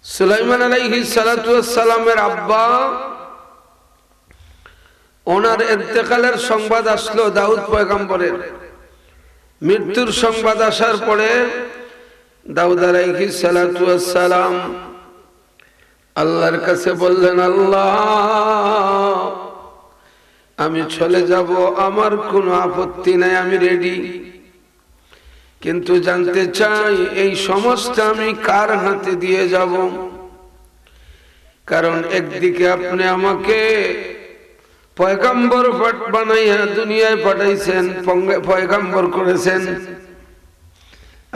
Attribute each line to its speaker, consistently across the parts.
Speaker 1: সুলাইমান আলাইহিস সালাতু ওয়াস সালামের আব্বা ওনার ইন্তেকালের সংবাদ আসলো দাউদ পয়গম্বরের মৃত্যুর সংবাদ আসার পরে দাউদ আলাইহিস সালাতু ওয়াস সালাম আল্লাহর কাছে বললেন, আল্লাহ আমি চলে যাব, আমার কোনো আপত্তি নাই, আমি রেডি, কিন্তু জানতে চাই এই সমস্ত আমি কার হাতে দিয়ে যাব? কারণ একদিকে আপনি আমাকে পয়গম্বর বানাইয়া দুনিয়ায় পাঠাইছেন, পয়গম্বর করেছেন,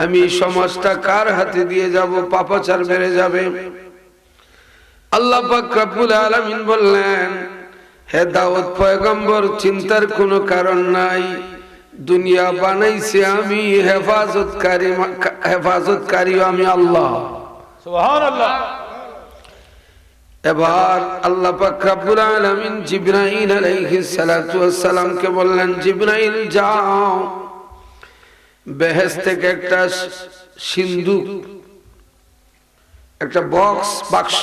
Speaker 1: আমি এই সমাজটা কার হাতে দিয়ে যাব? পাপাচার বেড়ে যাবে। আল্লাহ পাক রব্বুল আলামিন বললেন, হে দাউদ পয়গম্বর, চিন্তার কোনো কারণ নাই, দুনিয়া বানাইছে আমি, হেফাজতকারী আমি আল্লাহ।
Speaker 2: সুবহানাল্লাহ।
Speaker 1: এবার আল্লাহ পাক রব্বুল আলামিন জিবরাইল আলাইহিস সালাতু ওয়াস সালামকে বললেন, জিবরাইল যাও, বেহেশত থেকে একটা সিন্দুক, একটা বাক্স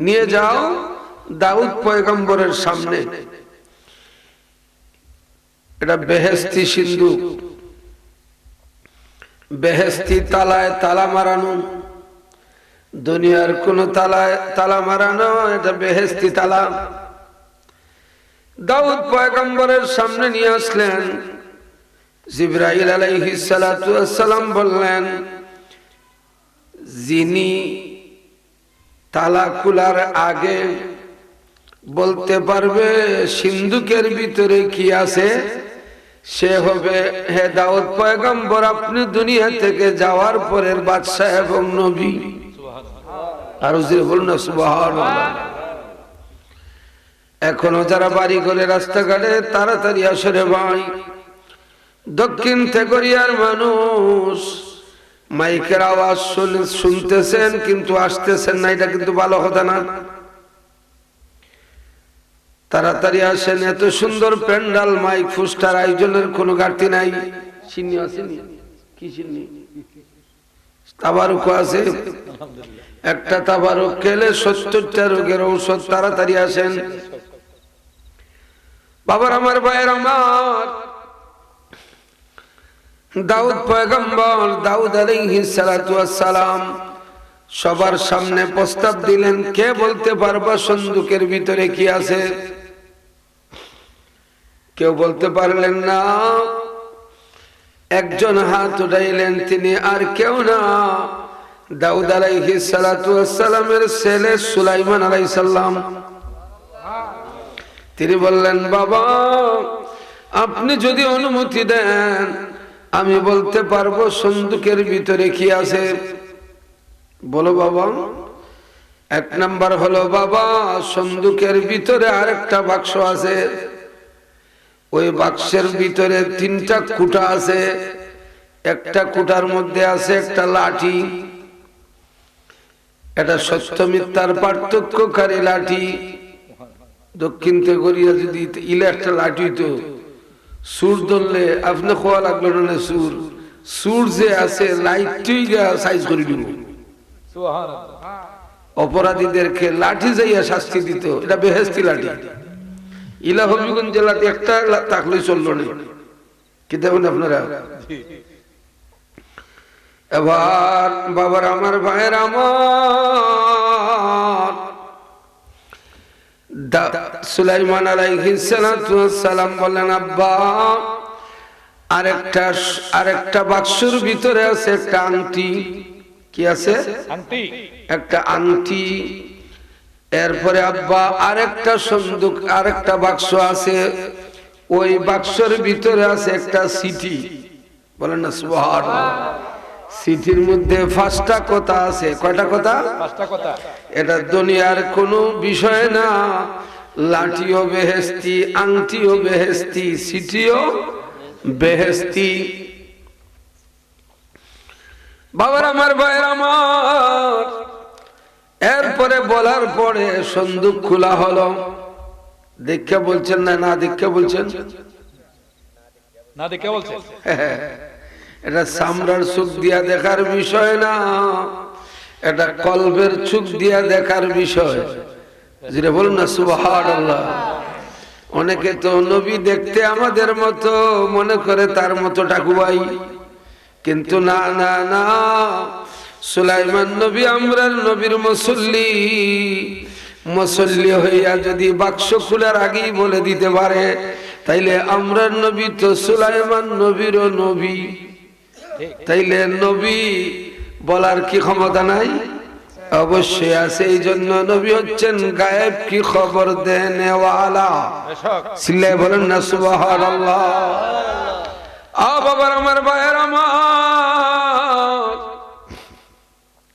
Speaker 1: নিয়ে যাও দাউদ পয়গম্বরের সামনে। এটা বেহেশতি সিন্দুক, বেহেশতি তালায় তালা মারানো, দুনিয়ার কোন তালায় তালা মারানো, এটা বেহেশতি তালা। দাউদ পয়গম্বরের সামনে নিয়ে আসলেন। জিবরাইল আলাইহিস সালাতু ওয়াস সালাম বললেন, যিনি তালা খোলার আগে বলতে পারবে সিন্দুকের ভিতরে কি আছে, সে হবে, হে দাউদ পয়গম্বর, আপনি দুনিয়া থেকে যাওয়ার পরের বাদশা এবং নবী। আর বলুন না সুবহানাল্লাহ। এখনো যারা বাড়ি করে রাস্তাঘাটে তাড়াতাড়ি আসে রে ভাই, দক্ষিণ তেগরিয়ার মানুষ মাইকের আওয়াজ শুনতেছেন কিন্তু আসতেছেন না, এটা কিন্তু ভালো কথা না। তাড়াতাড়ি আসেন, এত সুন্দর প্যান্ডাল, মাইক ফুস্টার আয়োজনের কোনো ঘাটতি নাই। চিনি আসেনি, কি চিনি? তাবারুক আছে, একটা তাবারুক খেলে ৭০টা রোগের ঔষধ। তাড়াতাড়ি আসেন বাবার, আমার ভাইয়ের আমার। দাউদ পয়গম্বর, দাউদ আলাইহিস সালাতু ওয়াস সালাম সবার সামনে প্রস্তাব দিলেন, কে বলতে পারবা সন্দুকের ভিতরে কি আছে? কেউ বলতে পারলেন না। একজন হাত উঠাইলেন, তিনি আর কেউ না, দাউদ আলাইহিস সালাতু ওয়াস সালামের ছেলে সুলাইমান আলাইহিস সালাম। তিনি বললেন, বাবা আপনি যদি অনুমতি দেন আমি বলতে পারবো সন্দুকের ভিতরে কি আছে। বলো বাবা। এক নাম্বার হলো, বাবা সন্দুকের ভিতরে আরেকটা বাক্স আছে, ওই বাক্সের ভিতরে 3টা কুটা আছে, একটা কুটার মধ্যে আছে একটা লাঠি, এটা সত্য মিথ্যার পার্থক্যকারী লাঠি। দক্ষিণ তেগরিয়া যদি ইলে একটা লাঠি তো সুর ধরলে আপনি খোয়া লাগলো না, সুর যে আছে লাইটই সাইজ করে দিব। অপরাধীদেরকে লাঠি যাইয়া শাস্তি দিত, এটা বেহেশতি লাঠি। ইলা হবিগঞ্জ জেলাতে একটা থাকলে চললো না, কি দেখুন আপনারা। এবার বাবার, আমার ভাইয়ের আমার, সুলাইমান আলাইহিস সালাতু ওয়াস সালাম বললেন, আব্বা আরেকটা বাক্সের ভিতরে আছে একটা আংটি। কি আছে? আংটি, একটা আংটি। এরপরে আব্বা আরেকটা সন্দুক, আরেকটা বাক্স আছে, ওই বাক্সের ভিতরে আছে একটা চিঠি। বলেন না সুবহানাল্লাহ। চিঠির মধ্যে 5টা কথা আছে। কয়টা কথা? 5টা কথা। এটা দুনিয়ার কোনো বিষয় না, লাঠিও বেহেশতি, আংটিও বেহেশতি, চিঠিও বেহেশতি। বাবার, আমার ভাইয়ের আমার, এরপরে বলার পরে সন্দুক খোলা হলো। দেখে বলছেন না, না দেখে বলছেন?
Speaker 2: না দেখে বলছেন।
Speaker 1: এটা চামড়ার চোখ দিয়া দেখার বিষয় না, এটা কলবের চোখ দিয়া দেখার বিষয়। যেটা বলুন না সুবহানাল্লাহ। অনেকে তো নবী দেখতে আমাদের মতো মনে করে, তার মতো ঠাকুবাই, কিন্তু না না না, সুলাইমান নবী আমরার নবীর মুসল্লি হইয়া যদি বাক্স খোলার আগেই বলে দিতে পারে, তাইলে আমরার নবী তো সুলাইমান নবীরও নবী। তাইলে নবী বলার কি ক্ষমতা নাই? অবশ্যই আছে। এই জন্য নবী হচ্ছেন গায়েব কি খবর দেনেওয়ালা। সিল্লায় বলেন না সুবহানাল্লাহ। বাবার আমার, ভাইয়ের আমার,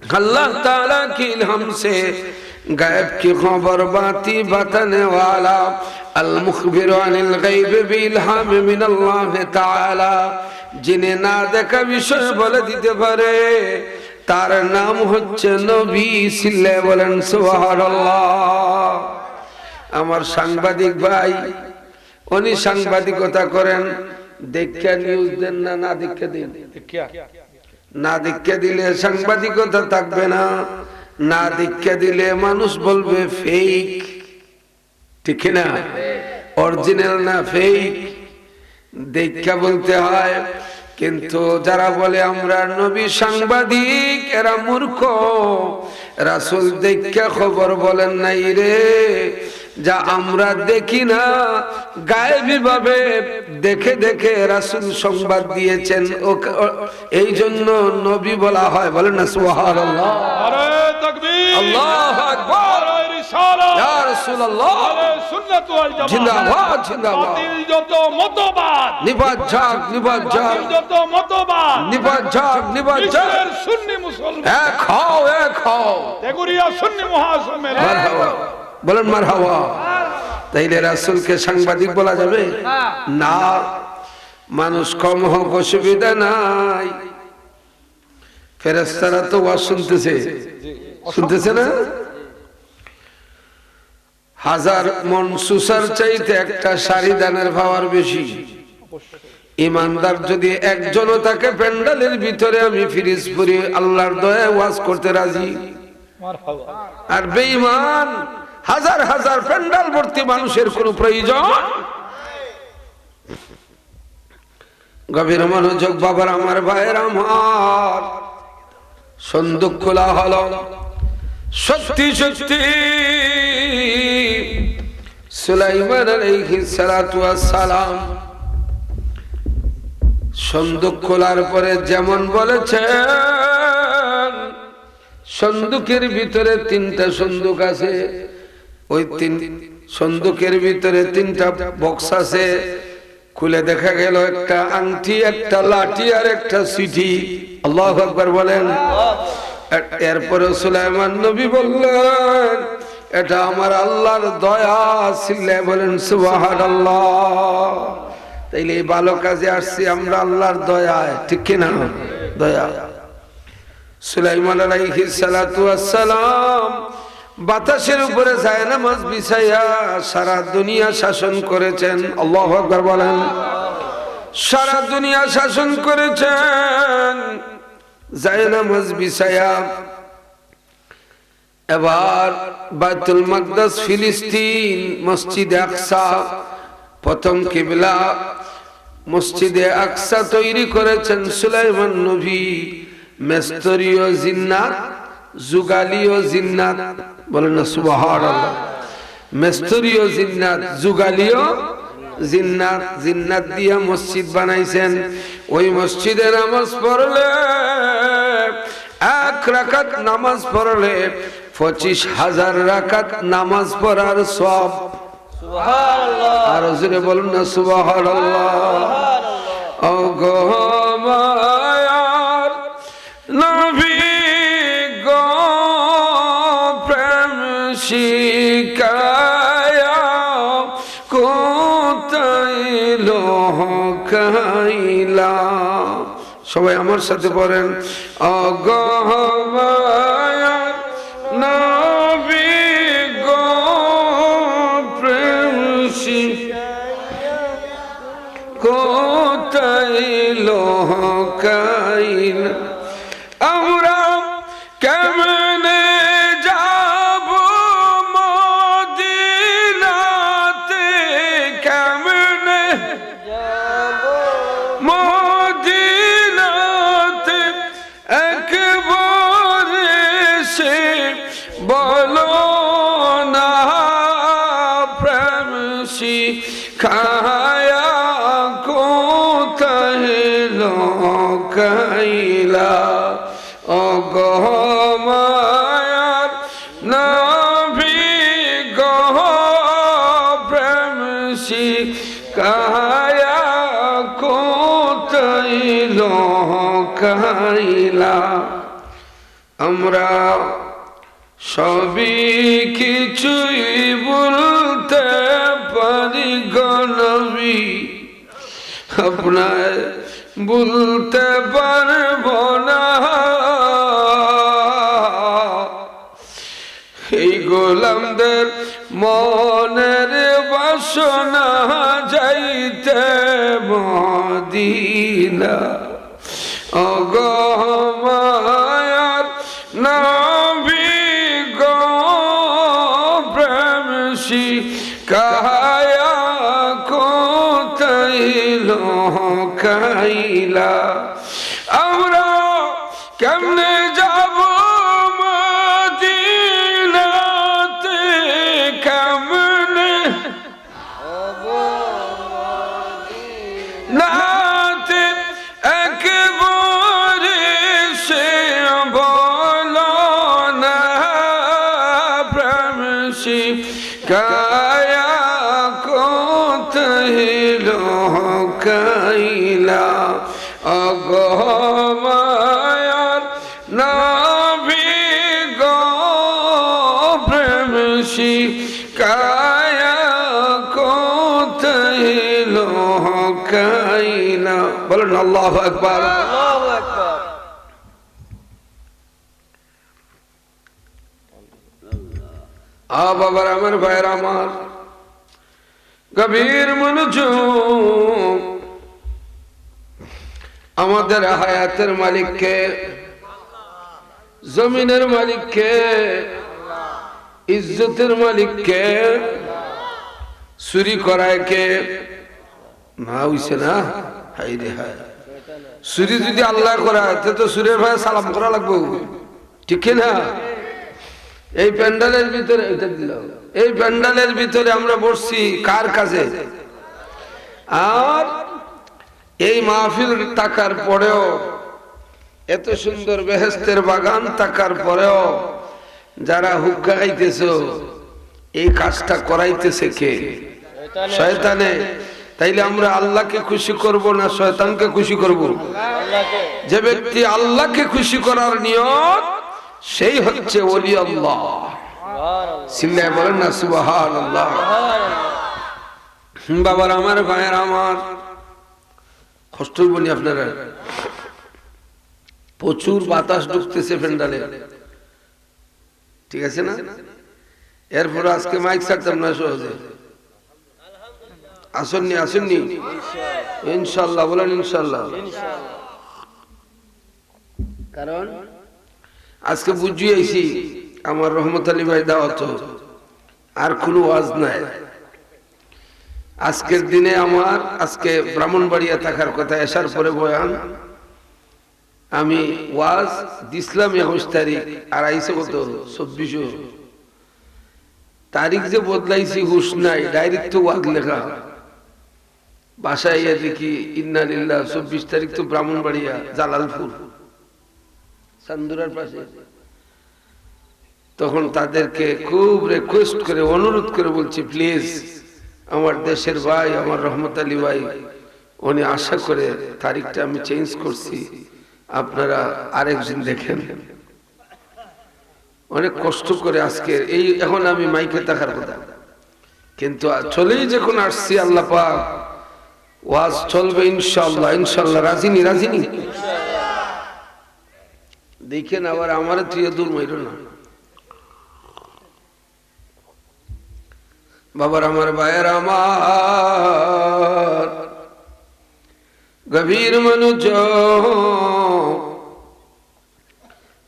Speaker 1: अल्लाह ताला की इल्हम से गायब की खबर बाती बताने वाला, अल मुखबिर अनिल गैब बिल्हाम मिन अल्लाह ताला, जिन्हें ना देखा विषय बोले दीते पारे, तार नाम হচ্ছে নবী। সিল্লায় বলেন সুবহানাল্লাহ। আমার সাংবাদিক ভাই, উনি সাংবাদিকতা করেন, দেখা নিউজ দেন না, না দেখা দেন। না দীক্ষা দিলে সাংবাদিকতা থাকবে না, না দীক্ষা দিলে মানুষ বলবে ফেক, ঠিক না? অরিজিনাল না ফেক, দীক্ষা বলতে হয়। কিন্তু যারা বলে আমরা নবী সাংবাদিক, এরা মূর্খ। রাসূল দীক্ষা খবর বলেন নাই রে, যা আমরা দেখি না, গায়েবী ভাবে দেখে দেখে রাসূল সংবাদ দিয়েছেন, এই জন্য নবী বলা হয়। বলেন না সুবহানাল্লাহ।
Speaker 2: নারে তাকবীর,
Speaker 1: আল্লাহু আকবার,
Speaker 2: নারে রিসালাত,
Speaker 1: ইয়া রাসূলুল্লাহ,
Speaker 2: নারে সুন্নাত ওয়াল জামাত।
Speaker 1: জিন্দাবাদ জিন্দাবাদ।
Speaker 2: বাতিল যত মতবাদ
Speaker 1: নিবাদ যাক, নিবাদ যাক,
Speaker 2: বাতিল যত মতবাদ
Speaker 1: নিবাদ যাক, নিবাদ যাক।
Speaker 2: বিশ্বের সুন্নি মুসলমান
Speaker 1: এক হও, এক হও।
Speaker 2: তেগুরিয়া সুন্নি মহাসম্মেলন।
Speaker 1: মারহাবা, বলেন মারহাবা। তাইলে রাসূলকে সাংবাদিক বলা যাবে না? মানুষ কম হোক অসুবিধা নাই, ফেরেশতারা তো ওয়াজ শুনতেছে, শুনতেছে না? হাজার মন সুসার চাইতে একটা শাড়ি দানের পাওয়ার বেশি। ইমানদার যদি একজনও তাকে প্যান্ডেলের ভিতরে আমি ফিরিজপুরি আল্লাহর দয়ায় ওয়াজ করতে রাজি, আর বেঈমান হাজার হাজার প্যান্ডেল ভর্তি মানুষের কোনো প্রয়োজন। গভীর মনোযোগ বাবার আমার, ভাইয়ের আমার, সন্দুক খোলা হলো। সত্যি সত্যি সুলাইমান আলাইহিস সালাতু ওয়াস সালাম সন্দুক খোলার পরে যেমন বলেছেন, সন্দুকের ভিতরে তিনটা সন্দুক আছে, ওই তিন সন্দুকের ভিতরে তিনটা বক্স আছে। খুলে দেখা গেল একটা আংটি, একটা লাঠি আর একটা চিঠি। আল্লাহু আকবার বলেন। এরপরে সুলাইমান নবী বললেন, এটা আমার আল্লাহর দয়া। সিল্লায় বলেন সুবহানাল্লাহ। তাইলে এই ভালো কাজে আসছি আমরা আল্লাহর দয়ায়, ঠিক কিনা? দয়া। সুলাইমান আলাইহিস সালাতু ওয়াস সালাম বাতাসের উপরে জায়নামাজ বিছাইয়া সারা দুনিয়া শাসন করেছেন। আল্লাহু আকবার বলেন। সারা দুনিয়া শাসন করেছেন জায়নামাজ বিছাইয়া। এবার বাইতুল মাকদাস, ফিলিস্তিন, মসজিদে আকসা, প্রথম কিবলা মসজিদে আকসা তৈরি করেছেন সুলাইমান নবী। মেস্তরীয় জিন্নাত, যুগালীয় জিন্নাত, বলেন না সুবহানাল্লাহ। মেস্তরীয় জিন্নাত, যুগালীয় জিন্নাত, জিন্নাত দিয়া মসজিদ বানাইছেন। ওই মসজিদে নামাজ পড়লে, এক রাকাত নামাজ পড়লে 25,000 রাকাত নামাজ পড়ার সওয়াব। সুবহানাল্লাহ। আর জোরে বলুন না সুবহানাল্লাহ। ও গো মায়ার নবী গো, প্রেম শিকায়া কোথায় লোকাইলা। সবাই আমার সাথে পড়েন, ও গো মায়ার নবী গো, প্রেম শিকায়া কোথায় লোকাইলা। আমরা কেমন বলো না প্রেম শিখায়া কোথায় লোকাইলা ও গো মায়ার নবী গো প্রেম শিখায়া কোথায় লোকাইলা আমরা সবই কিছুই বলতে পারি গো নবী আপনার বলতে পারবো না এই গোলামদের মনের বাসনা যাইতে মদিনা ও গো মায়ার নবী গো প্রেম শিখায়া কোথায় লোকাইলা আমরা কেমনে যাব মদিনাতে কেমনে নাতে একবারে সে বলো না প্রেম শিখায়া কোথায় লোকাইলা ও গো মায়ার নবী গো প্রেম শিখায়া কোথায় লোকাইলা বলুন আল্লাহু আকবার বাবার আমার ভাইয়ের আমার গভীর মনোযোগ আমাদের হায়াতের মালিককে জমিনের মালিককে ইজ্জতের মালিককে চুরি করায় কে না হইছে না হাই রে হাই চুরি যদি আল্লাহ করায় তো চুরের ভাই সালাম করা লাগবে ঠিক না এই প্যান্ডালের ভিতরে এই প্যান্ডালের ভিতরে আমরা বসছি কার কাছে আর এই মাহফিল থাকার পরেও এত সুন্দর বেহেশতের বাগান থাকার পরেও যারা হুক্কা খাইতেছ এই কাজটা করাইতেছে কে শয়তানে তাইলে আমরা আল্লাহকে খুশি করব না শয়তানকে খুশি করব যে ব্যক্তি আল্লাহকে খুশি করার নিয়ত সেই হচ্ছে ওলি আল্লাহ সিল্লায় বলেন না সুবহানাল্লাহ বাবার আমার ভাইয়ের আমার কষ্ট বলি আপনারা প্রচুর বাতাস ঢুকতেছে প্যান্ডালে ঠিক আছে না এরপর আজকে মাইক ছাড়তাম না সহজে আসেননি আসেননি ইনশাআল্লাহ বলেন ইনশাআল্লাহ কারণ আজকে বুঝিয়েছি আমার রহমত আলী ভাই দাওয়াত আর কোনো ওয়াজ নাই আজকের দিনে আমার আজকে ব্রাহ্মণবাড়িয়া থাকার কথা আসার পরে বয়ান আমি ওয়াজ দিছিলাম 21 তারিখ আর আইসে কত 24 তারিখ যে বদলাইছি হুশ নাই ডাইরেক্ট তো ওয়াজ লেখা বাসায় ইয়ে দেখি ইন্না লিল্লাহ 24 তারিখ তো ব্রাহ্মণবাড়িয়া জালালপুর চান্দুরার পাশে তখন তাদেরকে খুব রিকোয়েস্ট করে অনুরোধ করে বলছি প্লিজ আমার দেশের ভাই আমার রহমত আলী ভাই উনি আশা করে তারিখটা আমি চেঞ্জ করছি আপনারা আরেকজন দেখেন অনেক কষ্ট করে আজকে এই এখন আমি মাইকে থাকার কথা কিন্তু চলেই যখন আসছি আল্লাহ পাক ওয়াজ চলবে ইনশাআল্লাহ ইনশাআল্লাহ রাজিনী রাজিনী দেখেন আবার আমার তুই দূর মাইল না বাবার আমার ভাইয়ের আমার গভীর মনোযোগ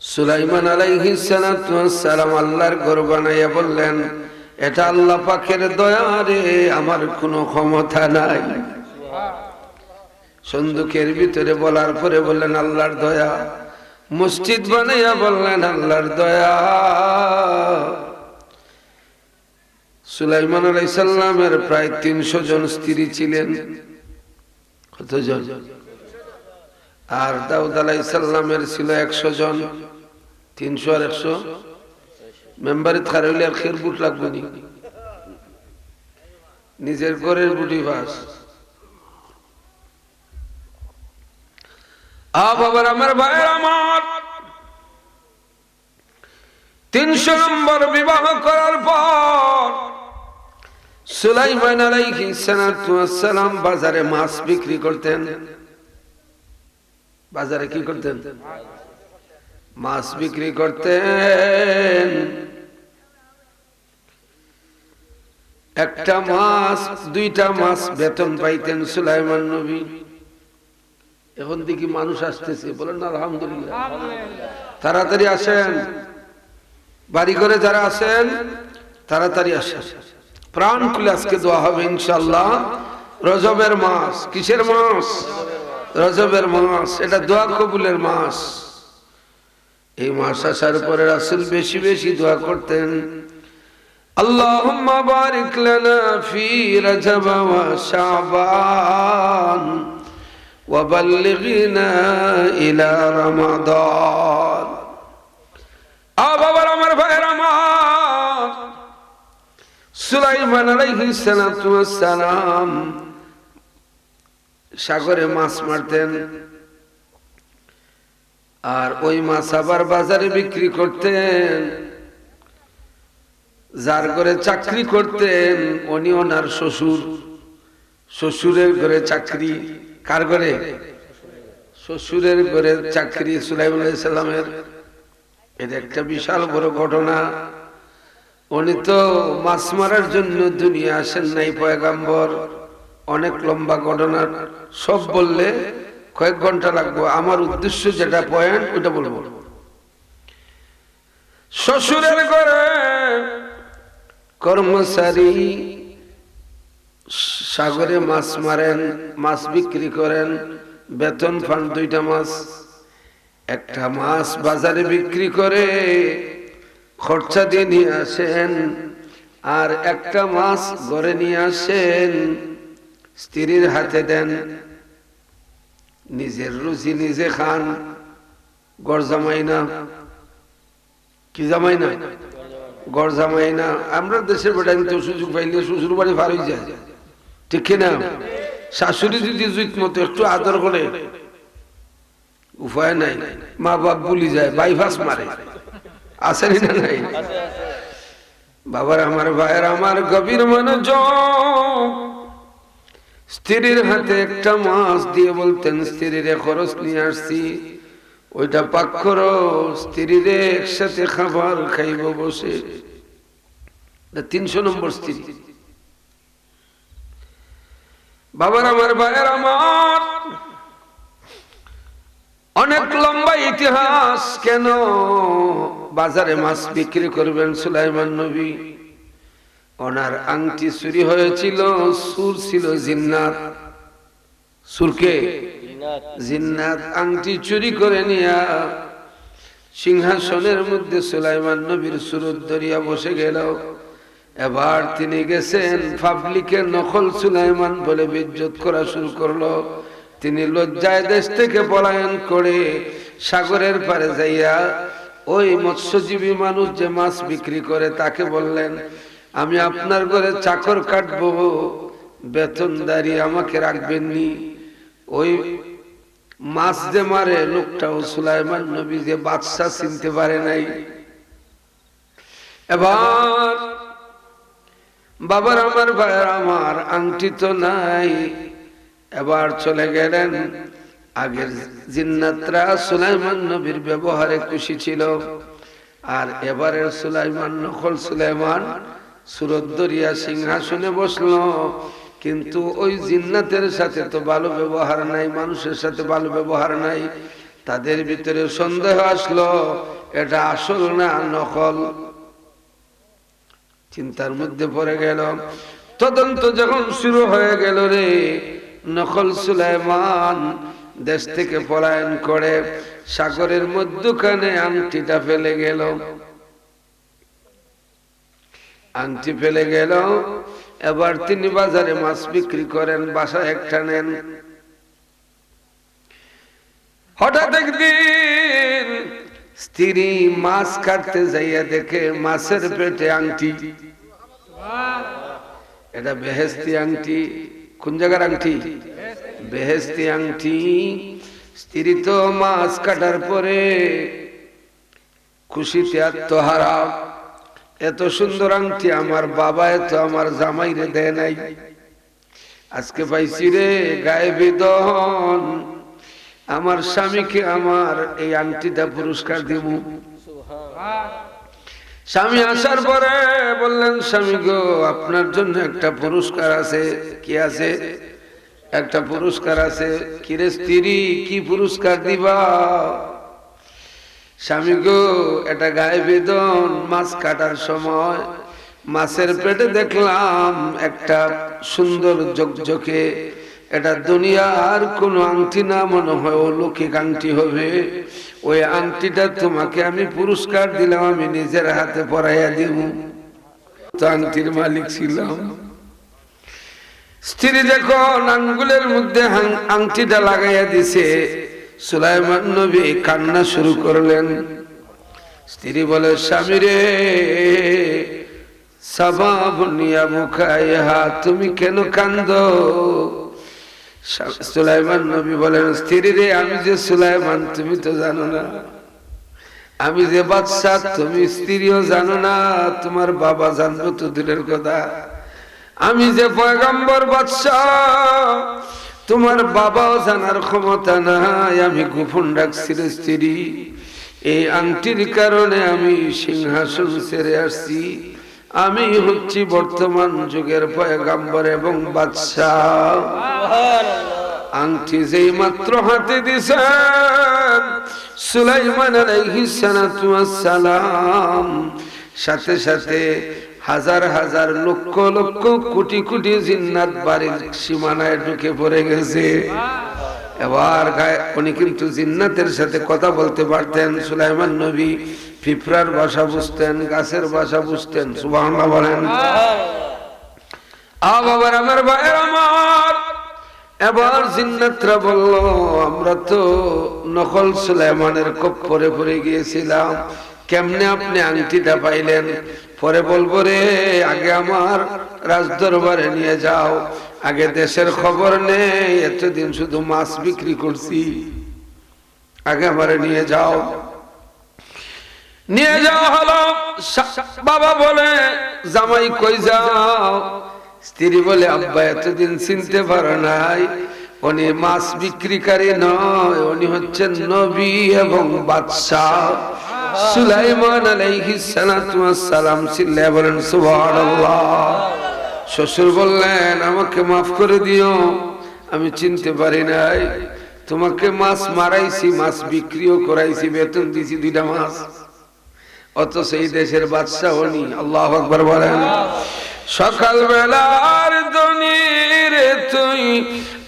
Speaker 1: সুলাইমান আলাইহিস সালাতু ওয়াস সালাম আল্লাহর ঘর বানাইয়া বললেন এটা আল্লাহ পাকের দয়া রে আমার কোনো ক্ষমতা নাই সন্দুকের ভিতরে বলার পরে বললেন আল্লাহর দয়া মসজিদ বানাইয়া বললেন আল্লাহর দয়া। সুলাইমান আলাইহিস সালামের প্রায় 300 জন স্ত্রী ছিলেন। কতজন? আর দাউদ আলাইহিস সালামের ছিল 100 জন। 300 আর 100 মেম্বারে খারাইলে আর খের বুট লাগবে নি, নিজের ঘরের বুটি বাস। বাবার আমার ভাইয়ের আমার 300 নম্বর বিবাহ করার পর সুলাইমান আলাইহিস সালাম বাজারে মাছ বিক্রি করতেন। বাজারে কি করতেন? মাছ বিক্রি করতেন। একটা মাছ 2টা মাছ বেতন পাইতেন সুলাইমান নবী। এখন দেখি মানুষ আসতেছে, বলেন না আলহামদুলিল্লাহ। তাড়াতাড়ি আসেন, বাড়ি করে যারা আছেন তাড়াতাড়ি আসেন। প্রাণ খুলে আজকে দোয়া হবে ইনশাআল্লাহ। রজবের মাস, কিসের মাস? রজবের মাস। এটা দোয়া কবুলের মাস। এই মাস আসার পরে রাসূল বেশি বেশি দোয়া করতেন, আল্লাহুম্মা বারিক লানা ফি রজব ওয়া শাবান ওয়া বাল্লিগনা ইলা রমাদান। বাবার আমার ভাইয়ের আমার সুলাইমান আলাইহিস সালাম সাগরে মাছ মারতেন, আর ওই মাছ আবার বাজারে বিক্রি করতেন। যার ঘরে চাকরি করতেন উনি ওনার শ্বশুর, শ্বশুরের ঘরে চাকরি। কার ঘরে? শ্বশুরের ঘরে চাকরি সুলাইমান আলাইহিস সালামের। এটা একটা বিশাল বড় ঘটনা। উনি তো মাছ মারার জন্য দুনিয়া আসেন নাই পয়গম্বর। অনেক লম্বা ঘটনা, সব বললে কয়েক ঘন্টা লাগবে। আমার উদ্দেশ্য যেটা পয়েন্ট ওটা বলবো। শ্বশুরের ঘরে কর্মচারী সাগরে মাছ মারেন, মাছ বিক্রি করেন, বেতন পান 2টা মাছ। একটা মাছ বাজারে বিক্রি করে খরচা দিয়ে নিয়ে আসেন, আর একটা মাছ ঘরে নিয়ে আসেন, স্ত্রীর হাতে দেন, নিজের রুচি নিজে খান। গড় জামাই না, কি জামাই না? গড় জামাই না। আমরা দেশের বেটা তো সুযোগ পাইলে শ্বশুর বাড়ি ভার হয়ে যায়, ঠিক কিনা? শাশুড়ি যদি জুত মতো একটু আদর করে, উপায় নাই, মা বাপ বলি যায়, বাইপাস মারে। আসেনি না? নাই? বাবার আমার ভাইয়ের আমার গভীর মনোযোগ। স্ত্রীর হাতে একটা মাছ দিয়ে বলতেন, স্ত্রীর খরচ নিয়ে আসছি, ওইটা পাক করো, স্ত্রীর একসাথে খাবার খাইব বসে। 300 নম্বর স্ত্রী। বাবার আমার ভাইয়ের আমার অনেক লম্বা ইতিহাস। কেন বাজারে মাছ বিক্রি করবেন সুলাইমান নবী? ওনার আংটি চুরি হয়েছিল, সুর ছিল জিন্নাত। সুরকে? জিন্নাত। আংটি চুরি করে নিয়া সিংহাসনের মধ্যে সুলাইমান নবীর সুরত ধরিয়া বসে গেল। এবার তিনি গেছেন, পাবলিকের নকল সুলাইমান বলে বেইজ্জত করা শুরু করলো। তিনি লজ্জায় দেশ থেকে পলায়ন করে সাগরের পারে যাইয়া ওই মৎস্যজীবী মানুষ যে মাছ বিক্রি করে তাকে বললেন, আমি আপনার ঘরে চাকর কাটবো, বেতনদারি আমাকে রাখবেননি। ওই মাছ যে মারে লোকটাও সুলাইমান নবী যে বাদশা চিনতে পারে নাই। এবার বাবার আমার ভাইয়ের আমার আংটি তো নাই। এবার চলে গেলেন। আগের জিন্নাতরা সুলাইমান নবীর ব্যবহারে খুশি ছিল, আর এবারের সুলাইমান নকল সুলাইমান সুরত দরিয়া সিংহাসনে বসলো। কিন্তু ওই জিন্নাতের সাথে তো ভালো ব্যবহার নাই, মানুষের সাথে ভালো ব্যবহার নাই। তাদের ভিতরে সন্দেহ আসলো, এটা আসল না নকল। চিন্তার মধ্যে পড়ে গেল। তদন্ত যখন শুরু হয়ে গেল রে, নকল সুলাইমান দেশ থেকে পলায়ন করে সাগরের মধ্যখানে আংটিটা ফেলে গেল। আংটি ফেলে গেল। এবার তিনি বাজারে মাছ বিক্রি করেন, বাসায় একটা নেন। হঠাৎ একদিন স্ত্রী মাছ কাটতে যাইয়া দেখে মাছের পেটে আংটি। এটা বেহেশতি আংটি। কোন জায়গার আংটি? বেহেশতি আংটি। স্ত্রী তো মাছ কাটার পরে খুশিতে আত্মহারা, এত সুন্দর আংটি আমার বাবা এত আমার জামাইরে দেয় নাই, আজকে পাইছি রে গায়ে বেদন, আমার স্বামীকে আমার এই আংটিটা পুরস্কার দিব। স্বামী আসার পরে বললেন, স্বামী গো আপনার জন্য একটা পুরস্কার আছে। কি আছে? একটা পুরস্কার আছে। কিরে স্ত্রী, কি পুরস্কার দিবা? স্বামী গো, এটা গায়ে বেদন, মাছ কাটার সময় মাছের পেটে দেখলাম একটা সুন্দর ঝকঝকে, এটা দুনিয়ার কোন আংটি না, মনে হয় অলৌকিক আংটি হবে। ওই আংটিটা তোমাকে আমি পুরস্কার দিলাম, আমি নিজের হাতে পরাইয়া দিব। তো আংটির মালিক ছিলাম। স্ত্রী যখন আঙ্গুলের মধ্যে আংটিটা লাগাইয়া দিছে, সুলাইমান নবী কান্না শুরু করলেন। স্ত্রী বলে, স্বামী রে, সাবাবুনিয়া মুখাইহা, তুমি কেন কান্দো? সুলাইমান নবী বলেন, স্ত্রী রে, আমি যে সুলাইমান তুমি তো জানো না, আমি যে বাদশা তুমি স্ত্রীও জানো না, তোমার বাবা জানবো তো দূরের কথা, আমি যে পয়গম্বর বাদশা তোমার বাবাও জানার ক্ষমতা নাই, আমি গোপন রাখছি রে স্ত্রী। এই আংটির কারণে আমি সিংহাসন ছেড়ে আসছি, আমি হচ্ছি বর্তমান যুগের পয়গম্বর এবং বাদশা। আংটি যেই মাত্র হাতে দিছেন সুলাইমান আলাইহিস সালাতু ওয়াস সালাম, সাথে সাথে হাজার হাজার লক্ষ লক্ষ কোটি কোটি জিন্নাত বাড়ির সীমানায় ঢুকে পড়ে গেছে। এবার উনি কিন্তু জিন্নাতের সাথে কথা বলতে পারতেন। সুলাইমান নবী পিঁপড়ার ভাষা বুঝতেন, গাছের ভাষা বুঝতেন। সুবহানাল্লাহ বলেন। বাবার আমার ভাইয়ের আমার, এবার জিন্নাতরা বলল, আমরা তো নকল সুলাইমানের কপ্পরে পড়ে গিয়েছিলাম, কেমনে আপনি আংটিটা পাইলেন? পরে বলবো রে, আগে আমার রাজদরবারে নিয়ে যাও, আগে দেশের খবর নেই, এতদিন শুধু মাছ বিক্রি করছি, আগে আমারে নিয়ে যাও। নিয়ে যাওয়া হলো। বাবা বলে, জামাই কই যাও? স্ত্রী বলে, আব্বা এতদিন চিনতে পারো নাই, উনি মাছ বিক্রিকারী নয়, উনি হচ্ছেন নবী এবং বাদশাহ সুলাইমান আলাইহিস সালাতু ওয়াস সালাম। চিল্লায়া বলেন সুবহানাল্লাহ। শ্বশুর বললেন, আমাকে মাফ করে দিও, আমি চিনতে পারি নাই, তোমাকে মাছ মারাইছি, মাছ বিক্রিও করাইছি, বেতন দিছি 2টা মাছ, অথচ এই দেশের বাদশাহ উনি। আল্লাহু আকবার বলেন। সকাল বেলার দনির তুই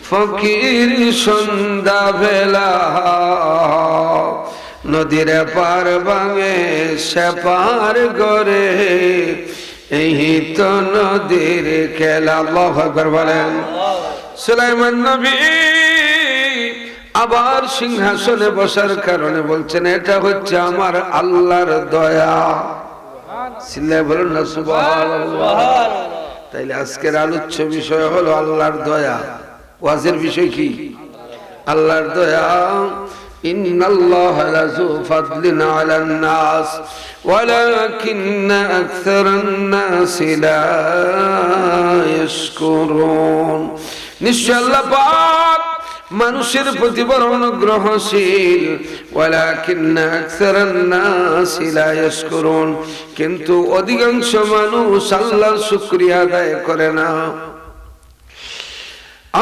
Speaker 1: ফকির, সন্ধ্যা বেলা নদীর পার ভাঙে সে পার করে, এই তো নদীর খেলা। আল্লাহু আকবার বলেন। সুলাইমান নবী আবার সিংহাসনে বসার কারণে বলছেন, এটা হচ্ছে আমার আল্লাহর দয়া। চিল্লায় বলুন না সুবহানাল্লাহ। তাইলে আজকের আলোচ্য বিষয় হলো আল্লাহর দয়া। ওয়াজের বিষয় কি? আল্লাহর দয়া। ইন্নাল্লাহা লাযু ফাদলিন আলান নাস ওয়ালাকিন্না আকসারান নাসি লা ইয়াশকুরুন। নিশ্চয় আল্লাহ পাক মানুষের প্রতি বড় অনুগ্রহশীল, ওয়ালাকিন্না আকসারান নাসি লা ইয়াশকুরুন, কিন্তু অধিকাংশ মানুষ আল্লাহর শুকরিয়া আদায় করে না।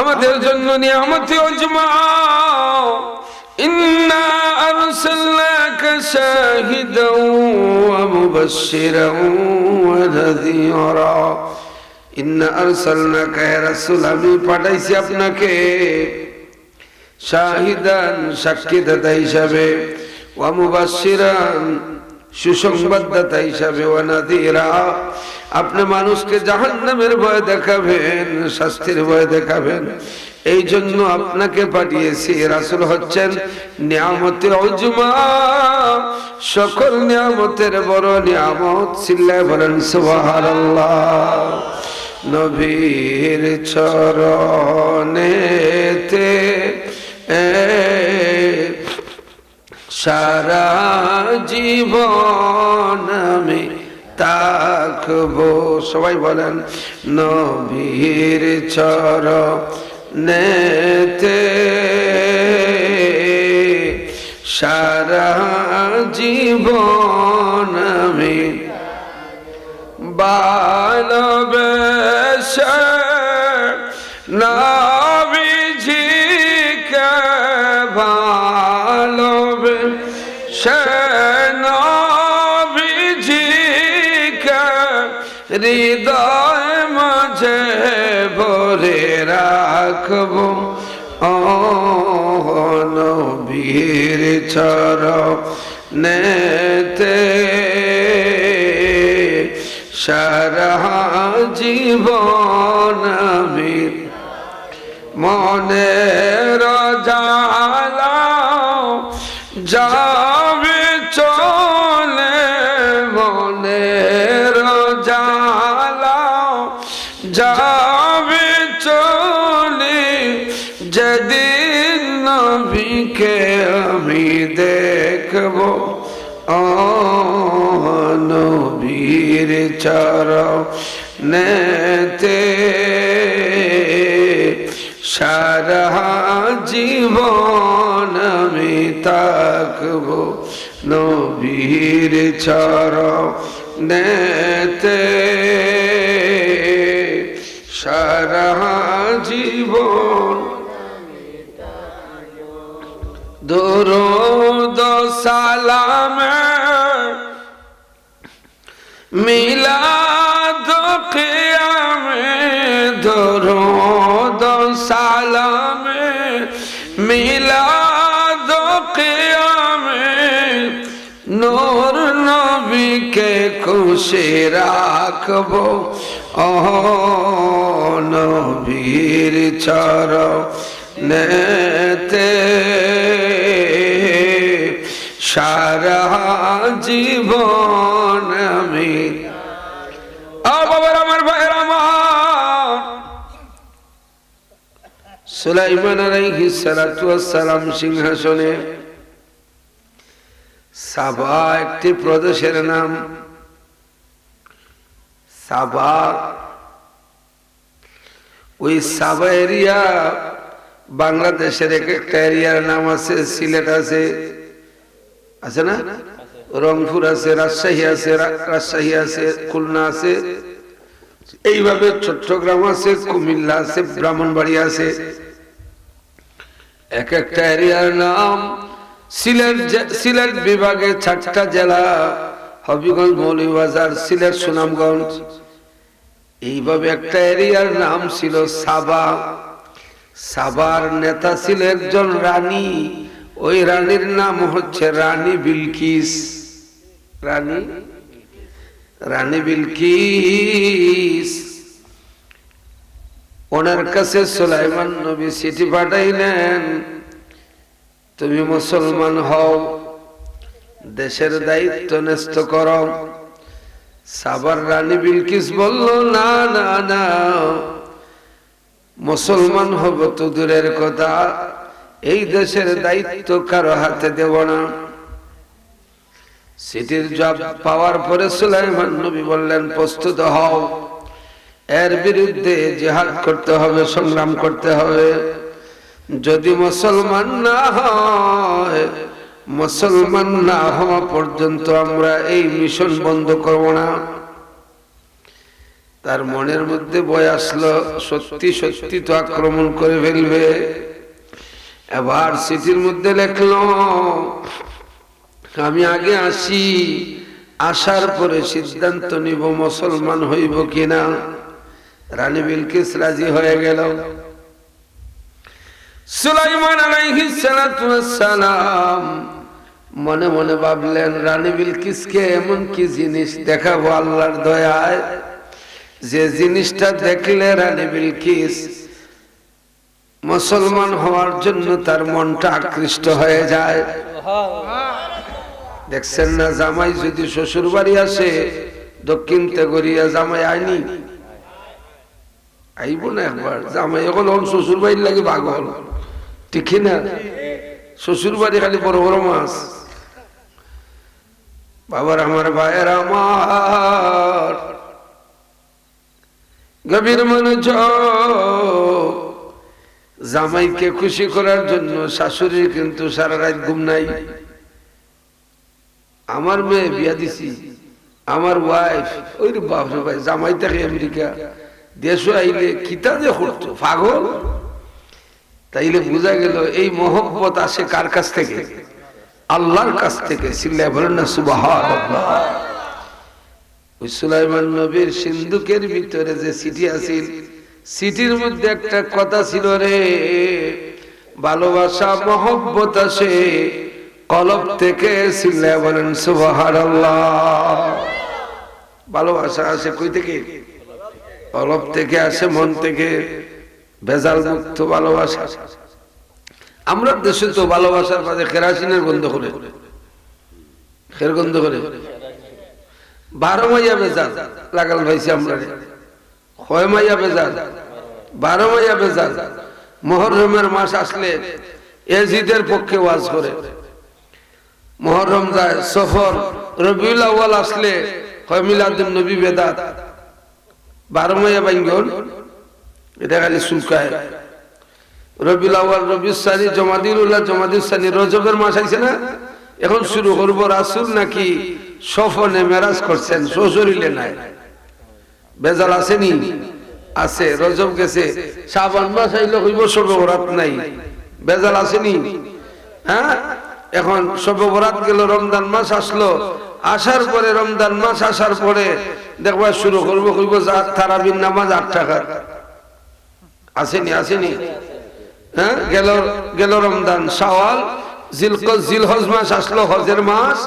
Speaker 1: আমাদের জন্য নিয়ামতে উজমা, ইন্না আরসালনাকা শাহিদাও ওয়া মুবাশশিরাও ওয়া নাযীরা। ইন্না আরসালনাকা, হে রাসূল আমি পাঠাইছি আপনাকে শাহিদান সাক্ষীদাতা হিসাবে, ওয়া মুবাশশিরান সুসংবাদদাতা হিসাবে, ওয়া নাযীরা আপনি মানুষকে জাহান্নামের ভয় দেখাবেন, শাস্তির ভয় দেখাবেন। এই জন্য আপনাকে পাঠিয়েছি। রাসূল হচ্ছেন নিয়ামতে উজমা, সকল নিয়ামতের বড় নিয়ামত। চিল্লায় বলেন সুবহানাল্লাহ। নবীর চরণেতে সারা জীবন আমি থাকবো। সবাই বলেন নবীর চরণেতে সারা জীবন আমি ভালোবেসে নবীজিকে ভালোবেসে নবীজিকে হৃদয় মাঝে ভরে রাখবো। ও নবীর চরণেতে সারা জীবন আমি মনের জালা যাবে চলে, মনের জালা যাবে চলে, যেদিন নবীকে আমি দেখবো। ও নবীর চরণেতে সারা জীবন আমি থাকবো। নবীর চরণেতে সারা জীবন। দরুদ সালামে মিলাদ কিয়ামে, দরুদ সালামে মিলাদ কিয়ামে, নূর নবীকে খুশি রাখবো। ও নবীর চরণেতে সারা জীবন আমি। বাবার আমার ভাইয়ের আমার, সুলাইমান আলাইহিস সালাতু ওয়াস সালাম সিংহাসনে, সাবা একটি প্রদেশের নাম। সাবা, ওই সাবা এরিয়া বাংলাদেশের এক একটা এরিয়ার নাম আছে। সিলেট আছে, আছে না? রংপুর আছে, রাজশাহী আছে, রাজশাহী আছে, খুলনা আছে, এইভাবে চট্টগ্রাম আছে, কুমিল্লা আছে, ব্রাহ্মণবাড়িয়া আছে। এক একটা এরিয়ার নাম। সিলেট বিভাগে 4টা জেলা, হবিগঞ্জ, মৌলভীবাজার, সিলেট, সুনামগঞ্জ। এইভাবে একটা এরিয়ার নাম ছিল সাবা। সাবার নেতা ছিল একজন রানী। ওই রানীর নাম হচ্ছে রানী বিলকিস। রানী বিলকিস। ওনার কাছে সুলাইমান নবী চিঠি পাঠাইলেন, তুমি মুসলমান হও, দেশের দায়িত্ব ন্যস্ত করো। সাবার রানী বিলকিস বলল, না না না, মুসলমান হব তো দূরের কথা, এই দেশের দায়িত্ব কারো হাতে দেব না। চিঠির জবাব পাওয়ার পরে সুলাইমান নবী বললেন, প্রস্তুত হও, এর বিরুদ্ধে জিহাদ করতে হবে, সংগ্রাম করতে হবে। যদি মুসলমান না হয়, মুসলমান না হওয়া পর্যন্ত আমরা এই মিশন বন্ধ করব না। তার মনের মধ্যে ভয় আসলো, সত্যি সত্যি তো আক্রমণ করে ফেলবে। এবার চিঠির মধ্যে লেখলো, আমি আগে আসি, আসার পরে সিদ্ধান্ত নিব মুসলমান হইব কিনা। রানী বিলকিস রাজি হয়ে গেল। সুলাইমান আলাইহিস সালাতু ওয়াস সালাম মনে মনে ভাবলেন রানী বিলকিসকে এমন কি জিনিস দেখাবো আল্লাহর দয়ায় যে জিনিসটা দেখলে রানী বিলকিস মুসলমান হওয়ার জন্য তার মনটা আকৃষ্ট হয়ে যায়। দেখছেন না, জামাই যদি শ্বশুর বাড়ি আসে দক্ষিণ তেগরিয়া জামাই আইনি আইব না একবার, জামাই এখন শ্বশুর বাড়ির লাগে পাগল, ঠিক না? শ্বশুর বাড়ি খালি বড় বড় মাছ। বাবার আমার ভাইয়ের আমার গভীর মনোযোগ, জামাইকে খুশি করার জন্য শাশুড়ির কিন্তু সারা রাত ঘুম নাই। আমার মেয়ে বিয়া দিছি, আমার ওয়াইফ ওই বাপরে ভাই জামাই থাকে আমেরিকা, দেশ আইলে খিতা যে করতো পাগল। তাইলে বোঝা গেল এই মহব্বত আসে কার কাছ থেকে? আল্লাহর কাছ থেকে। চিল্লায় বলেন না সুবহানাল্লাহ। ওই সুলাইমান নবীর সিন্ধুকের ভিতরে যে চিঠি আছিল, চিঠির মধ্যে একটা কথা ছিল রে, ভালোবাসা মহব্বত আসে কলব থেকে। চিল্লায় বলেন সুবহানাল্লাহ। ভালোবাসা আসে কই থেকে? কলব থেকে আসে, মন থেকে, ভেজাল মুক্ত ভালোবাসা। আমরা দেশে তো ভালোবাসার মাঝে কেরাসিনের গন্ধ করে, খের গন্ধ করে 12 মাইয়া বেজাল লাগাল ভাইছি আমরা, 6 মাইয়া বেজাল, 12 মাইয়া বেজাল। মুহররমের মাস আসলে এজিদের পক্ষে ওয়াজ করে, মুহররম যায়, সফর, রবিউল আউয়াল আসলে হয় মিলাদুন নবী বেদাত। 12 মাইয়া বাইঙ্গন এটা খালি সুলকায়। রবিউল আউয়াল, রবিউল সানি, জমাদিউল উল্লাহ, জমাদিউল সানি, রজবের মাস আইছে না, এখন শুরু করব। রাসূল নাকি সফনে মেরাজ করছেন, শ্বশুরিলে নাই, বেজাল আসেনি? আছে। রজব গেছে, শাবান মাস আইলো হইব শবে বরাত নাই, বেজাল আসেনি? হ্যাঁ, এখন শবে বরাত গেল, রমজান মাস আসলো, আসার পরে রমজান মাস আসার পরে দেখবা শুরু করবো হইব তারাবির নামাজ 8 টাকা। আসেনি? আসেনি? হ্যাঁ, গেল রমজান, শাওয়াল, জিলহজ মাস আসলো, হজের মাস।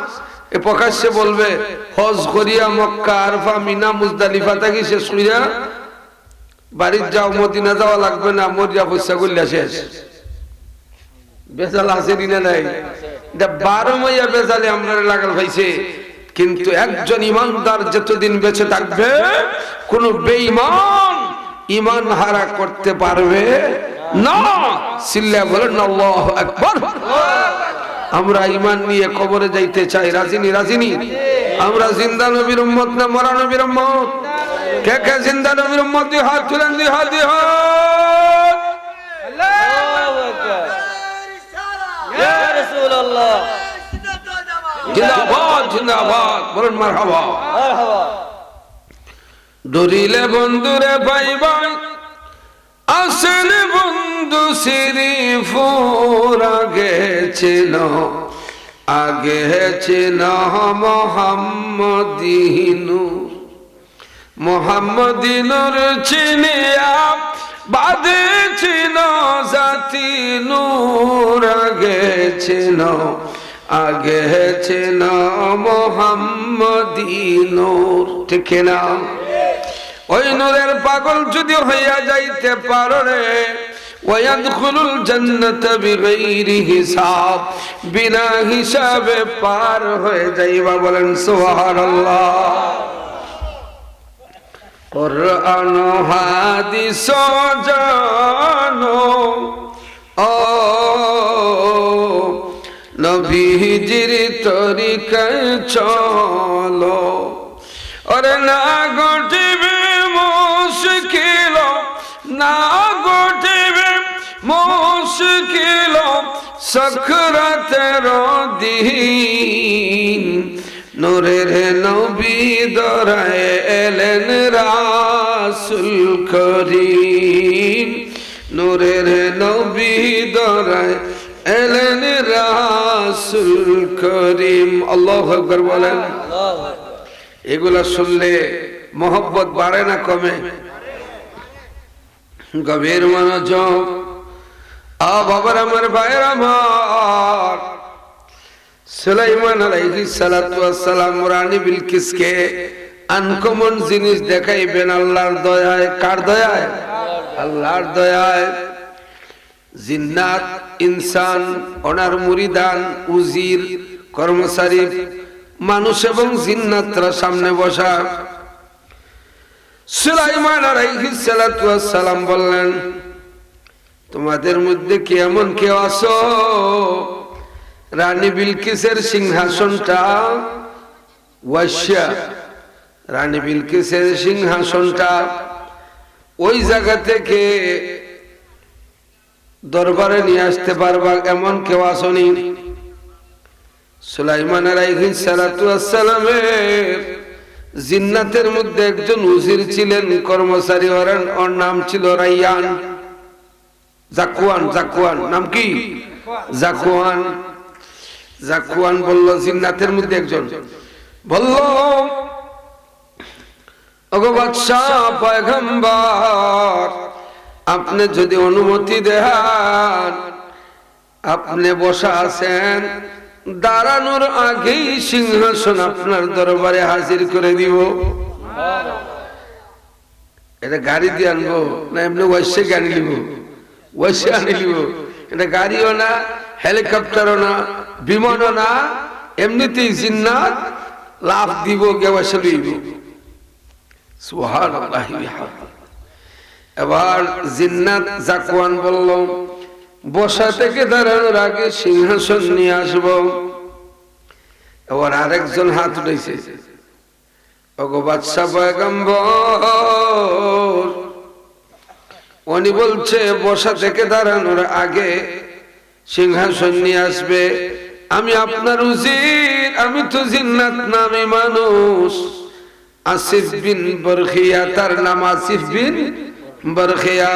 Speaker 1: এ প্রকাশ্যে বলবে হজ করিয়া মক্কা, আরফা, মিনা, মুজদালিফা থেকে শেষ করিয়া বাড়ির যাও, মদিনা যাওয়া লাগবে না, মরিয়া পয়সা করলে শেষ। বেজাল আসেনি না নাই? 12 মাইয়া বেজালে আমরা লাগাল ভাইছে। কিন্তু একজন ইমানদার যতদিন বেঁচে থাকবে কোন বেঈমান ইমান হারা করতে পারবে না। চিল্লায়া বলেন আল্লাহু আকবার। আমরা ইমান নিয়ে কবরে যাইতে চাই, রাজিনি? রাজিনি? আমরা জিন্দা নবীর উম্মত না মরা নবীর উম্মত? কে কে জিন্দা নবীর উম্মত? দুই হাত তুলেন, দুই হাত, দুই হাত।
Speaker 3: আল্লাহু আকবার। ইয়া রাসূলুল্লাহ।
Speaker 1: জিন্দাবাদ, জিন্দাবাদ। বলেন মারহাবা,
Speaker 3: মারহাবা।
Speaker 1: ডরিলে বন্ধুরে পাইবাই, আসেন বন্ধু শ্রীপুর। আগে ছিল, আগে ছিল মোহাম্মদিনুর, মোহাম্মদিনুর চিনিয়া বাদে ছিল জাতি নূর। আগে ছিল, আগে ছিল মোহাম্মদিনুর, ঠিক না? ওই নূরের পাগল যদি হইয়া যাইতে পারো রে, ওয়ায়াদখুলুল জান্নাতা বিগাইরি হিসাব, বিনা হিসাবে পার হয়ে যাইবা। বলেন সুবহানাল্লাহ। কুরআন হাদিস জানো, ও নবীজির তরিকায় চলো। ওরে না ঘটিবে মুশকিল, না ঘটিবে মুশকিল, সখরাতের দিন। নূরের নবী দরায় এলেন রাসূল করিম, নূরের নবী দরায় এলেন রাসূল করিম। আল্লাহু আকবার বলেন। এগুলা শুনলে মহব্বত বাড়ে না কমে? গভীর মনোযোগ। বাবার আমার ভাইয়ের আমার, সুলাইমান আলাইহিস সালাতু ওয়াস সালাম রানী বিলকিসকে আনকমন জিনিস দেখাইবেন আল্লাহর দয়ায়। কার দয়ায়? আল্লাহর দয়ায়। জিন্নাত, ইনসান, ওনার মুরিদান, উজির, কর্মচারী, মানুষ এবং জিন্নাতরা সামনে বসা। সুলাইমান আলাইহিস সালাতু ওয়াস সালাম বললেন, তোমাদের মধ্যে কি এমন কেউ আছো রানী বিলকিসের সিংহাসনটা ওয়াসিয়া, রানী বিলকিসের সিংহাসনটা ওই জায়গা থেকে দরবারে নিয়ে আসতে পারবা এমন কেউ আসনি? সুলাইমান আলাইহিস সালাতু ওয়াস সালামের জিন্নাতের মধ্যে একজন উজির ছিলেন, কর্মচারী, ওর নাম ছিল রাইয়ান। জাকুয়ান, জাকুয়ান নাম কি? জাকুয়ান। জাকুয়ান বলল, জিন্নাতের মধ্যে একজন বলল, ওগো বাদশাহ পয়গম্বর, আপনি যদি অনুমতি দেন, আপনি বসা আছেন, দাঁড়ানোর আগেই সিংহাসন আপনার দরবারে হাজির করে দিব। এটা গাড়ি দিয়ে আনবো না এমনি ওয়াইসে গাড়ি নিব? ওয়াইসে আনি নিব। এটা গাড়িও না, হেলিকপ্টারও না, বিমানও না, এমনিতেই জিন্নাত লাফ দিব, গেওয়াসে লইব। সুবহানাল্লাহ। এবার জিন্নাত জাকুয়ান বলল, বসা থেকে দাঁড়ানোর আগে সিংহাসন নিয়ে আসবো। এবার আরেকজন হাত উঠেছে, ওগো বাদশাহ পয়গম্বর, উনি বলছে বসা থেকে দাঁড়ানোর আগে সিংহাসন নিয়ে আসবে। আমি আপনার উজির, আমি তো জিন্নাত নামে মানুষ। আসিফ বিন বরখিয়া, তার নাম আসিফ বিন বরখিয়া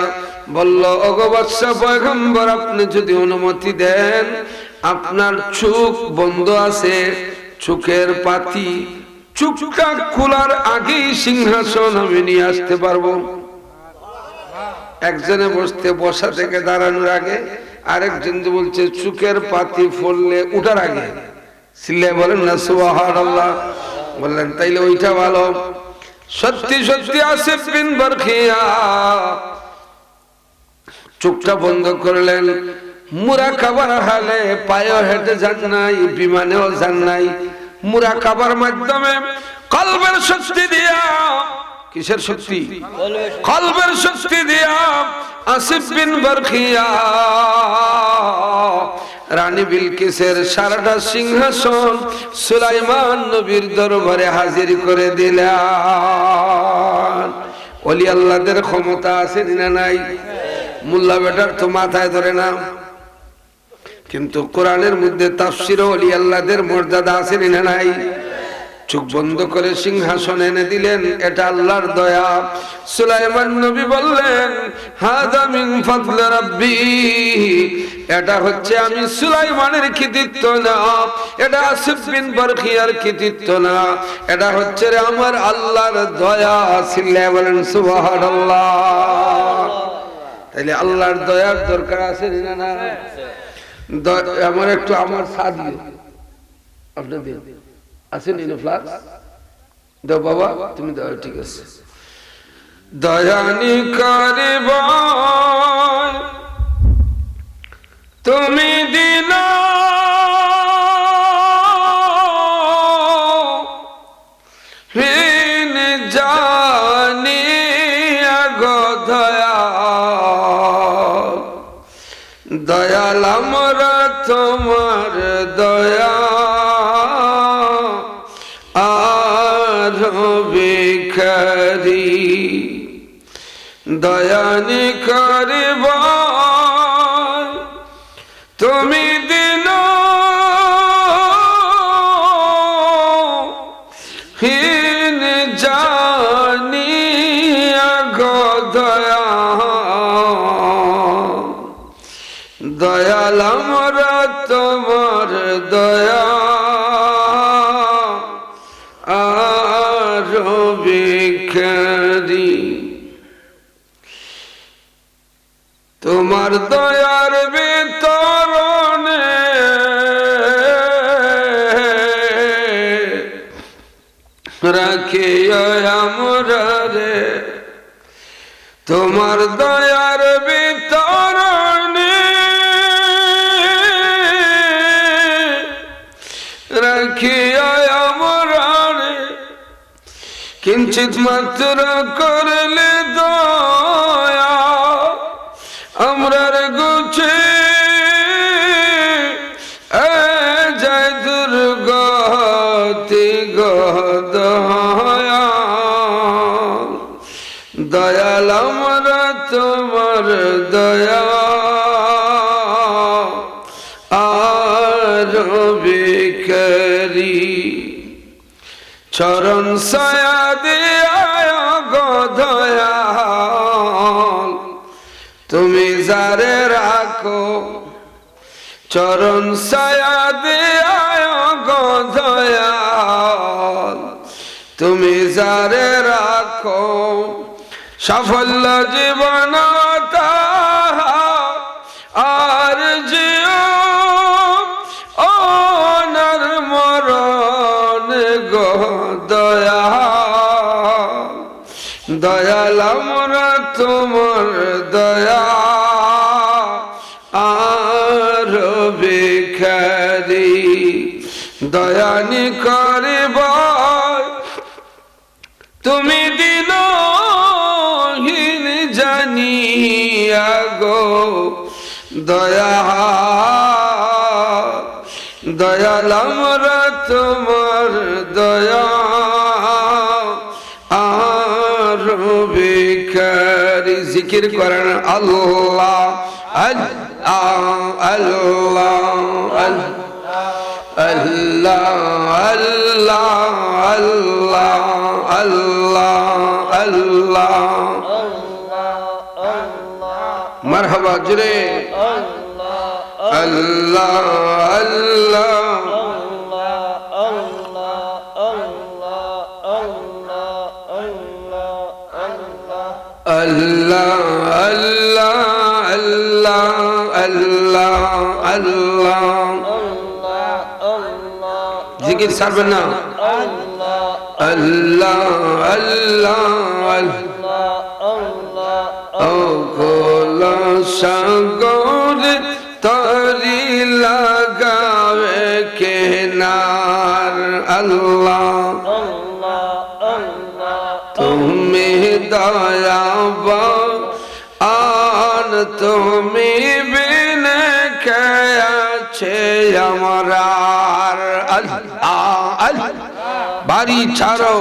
Speaker 1: বলল, ওগো বাদশাহ পয়গম্বর, আপনি যদি অনুমতি দেন, আপনার চোখ বন্ধ আছে, চোখের পাতি, চোখটা খোলার আগেই সিংহাসন আমি নিয়ে আসতে পারবো। একজনে বসতে বসা থেকে দাঁড়ানোর আগে, আরেকজন বলছে চোখের পাতি ফললে উঠার আগে। সিল্লাই বলেন না সুবহানাল্লাহ। বললেন তাইলে ওইটা ভালো। সত্যি সত্যি আসিফ বিন বরখিয়া চোখটা বন্ধ করলেন। মুরাকাবার হালে পায়েও হেঁটে যান নাই, বিমানেও যান নাই। মুরাকাবার মাধ্যমে কলবের শক্তি দিয়া, কিসের শক্তি? কলবের শক্তি দিয়া আসিফ বিন বরখিয়া রানী বিলকিসের সারাটা সিংহাসন সুলাইমান নবীর দরবারে হাজির করে দিলেন। ওলি আল্লাহদের ক্ষমতা আছে না নাই? মোল্লা বেটার তো মাথায় ধরে না, কিন্তু কোরআনের মধ্যে তাফসীরে ওলি আল্লাহদের মর্যাদা আছে না নাই? চোখ বন্ধ করে সিংহাসন এনে দিলেন, এটা আল্লাহর দয়া। সুলাইমান নবী বললেন, হাযা মিন ফাদলি রাব্বি, এটা হচ্ছে আমি সুলাইমানের কৃতিত্ব না, এটা আসিফ বিন বরখিয়ার কৃতিত্ব না, এটা হচ্ছে আমার আল্লাহর দয়া। সিল্লাল্লাহু বলেন সুবহানাল্লাহ। তাইলে আল্লাহর দয়ার দরকার আছে না না? আমার একটু আমার সাদিয়ে আপনাদের আছে নিনো ফ্লাক্স দাও বাবা, তুমি দাও, ঠিক আছে। দয়ানি করিব তুমি দিন হীন জানি গো দয়া, দয়াল আমরা তোমার দয়া ভিখারি, দয়ানি করিব তুমি দিন হীন জানি গো দয়া, দয়াল আমরা তোমার দয়া ভিখারি। তোমার দয়ার রাখিও আমরা রে তোমার দয়ার বিতরণে, রাখিও আমরা রে কিঞ্চিত মাত্র করলে দয়া, আমরার গুছে যায় দুর্গতি গদয়া, দয়াল আমরা তোমার দয়া আর বিকরি, চরণ ছায়া দিয়া গো দয়াল তুমি যারে রাখো, চরণ ছায়া দিয়া গো দয়াল তুমি যারে রাখো, সাফল্য জীবন আর জিও অনার মরণ গো দয়াল, দয়াল আমরা তোমার দয়া আর ভিখারি, দয়ানি করিব তুমি দিনহীন জানিয়া গো দয়া, দয়াল আমরা তোমার দয়া আর ভিখারি। জিকির করেন আল্লাহ আল্লাহ আল্লাহ আল্লাহ আল্লাহ আল্লাহ আল্লাহ আল্লাহ মারহাবা জুরে আল্লাহ আল্লাহ আল্লাহ আল্লাহ আল্লাহ আল্লাহ আল্লাহ জিকির ছাড়বেন না, আল্লাহ আল্লাহ ও গোলা সাগর তরি লাগাবে কেনার, আল্লাহ তুমি দয়াবান তুমি বিনে খেয়েছে আমার, বাড়ি ছাড়ো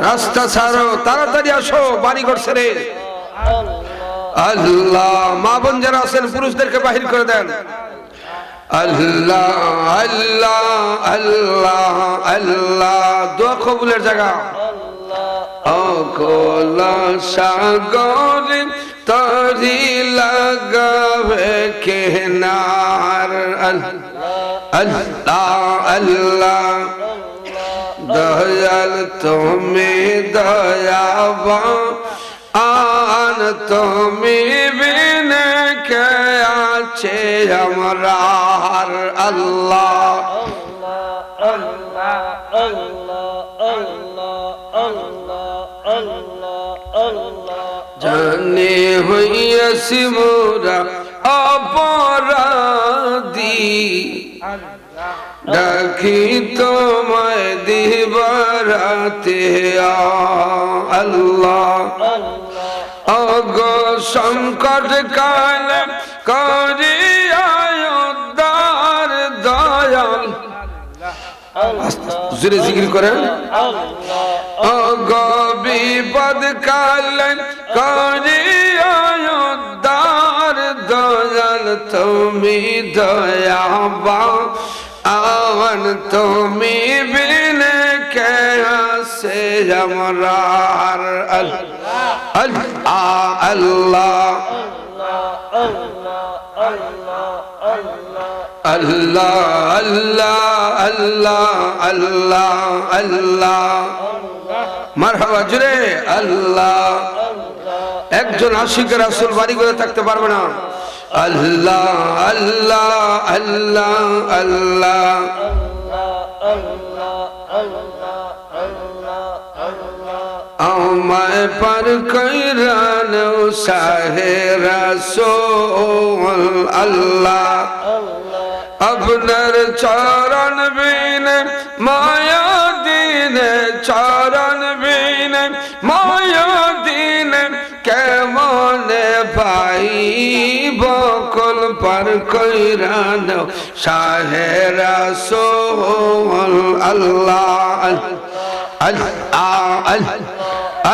Speaker 1: রাস্তা ছাড়ো তাড়াতাড়ি আসো বাড়ি করছে রে, আল্লাহ মা বোন যারা আছেন পুরুষদেরকে বাহির করে দেন, আল্লাহ আল্লাহ আল্লাহ আল্লাহ দোয়া কবুলের জায়গা, ও গোলা সাগর তরি লাগাবে কেনার, আল্লাহ আল্লাহ দয়াল তুমি দয়াবান তুমি বিনে কে আছে আমরার, আল্লাহ জানে হইয়াছি মোরা অপরাধী, ডাকি তোমায় দিবারাতে আল্লাহ, অগো সংকট কাল করিয়া উদ্ধার দয়াল, জোরে জিকির করেন, অগো বিপদ কাল করিয়া উদ্ধার দয়াল তুমি দয়াবান, আওয়ান তুমি বিনে কে আছে আমরার, আল্লাহ আল্লাহ আল্লাহ আল্লাহ আল্লাহ আল্লাহ মারহাবা জুড়ে আল্লাহ। একজন আশিক রাসূল বাড়ি করে থাকতে পারবে না, আল্লাহ আল্লাহ আল্লাহ আল্লাহ আমায় পার কইরানো শাহে রাসূল আল্লাহ আপনার চরণ বিনে মায়া দিনে চরণ বিনে মায়া দিনে কেমনে পাই বকল পার কইরানো শাহে রাসূল আল্লাহ আল্লাহ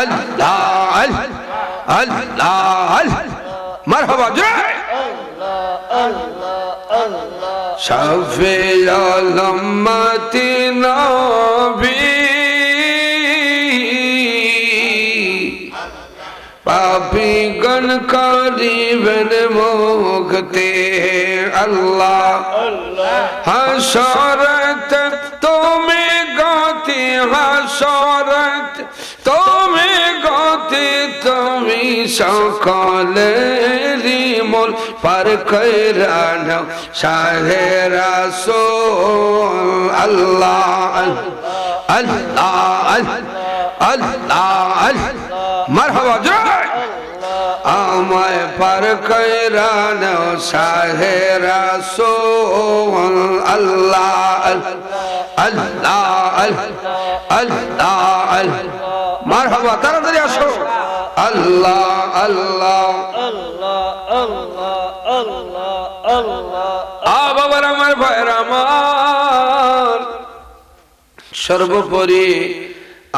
Speaker 1: আল্লাহ আল্লাহ মারহাবা জয় শাফিউল উম্মতি নবী পাপী গণ করিবেন মুক্তি আল্লাহ হাসরত তুমি গতি হাসরত তুমি গতি তুমি সকলেরই মূল পার কইরানো শাহে রাসূল আল্লাহ আল্লাহ আল্লাহ মারহাবা জয় আমায় পার কইরানো শাহে রাসূল আল্লাহ আল্লাহ আল্লাহ মারহাবা তাড়াতাড়ি আসো আল্লাহ আল্লাহ বাবার আমার ভাইয়ের আমার সর্বোপরি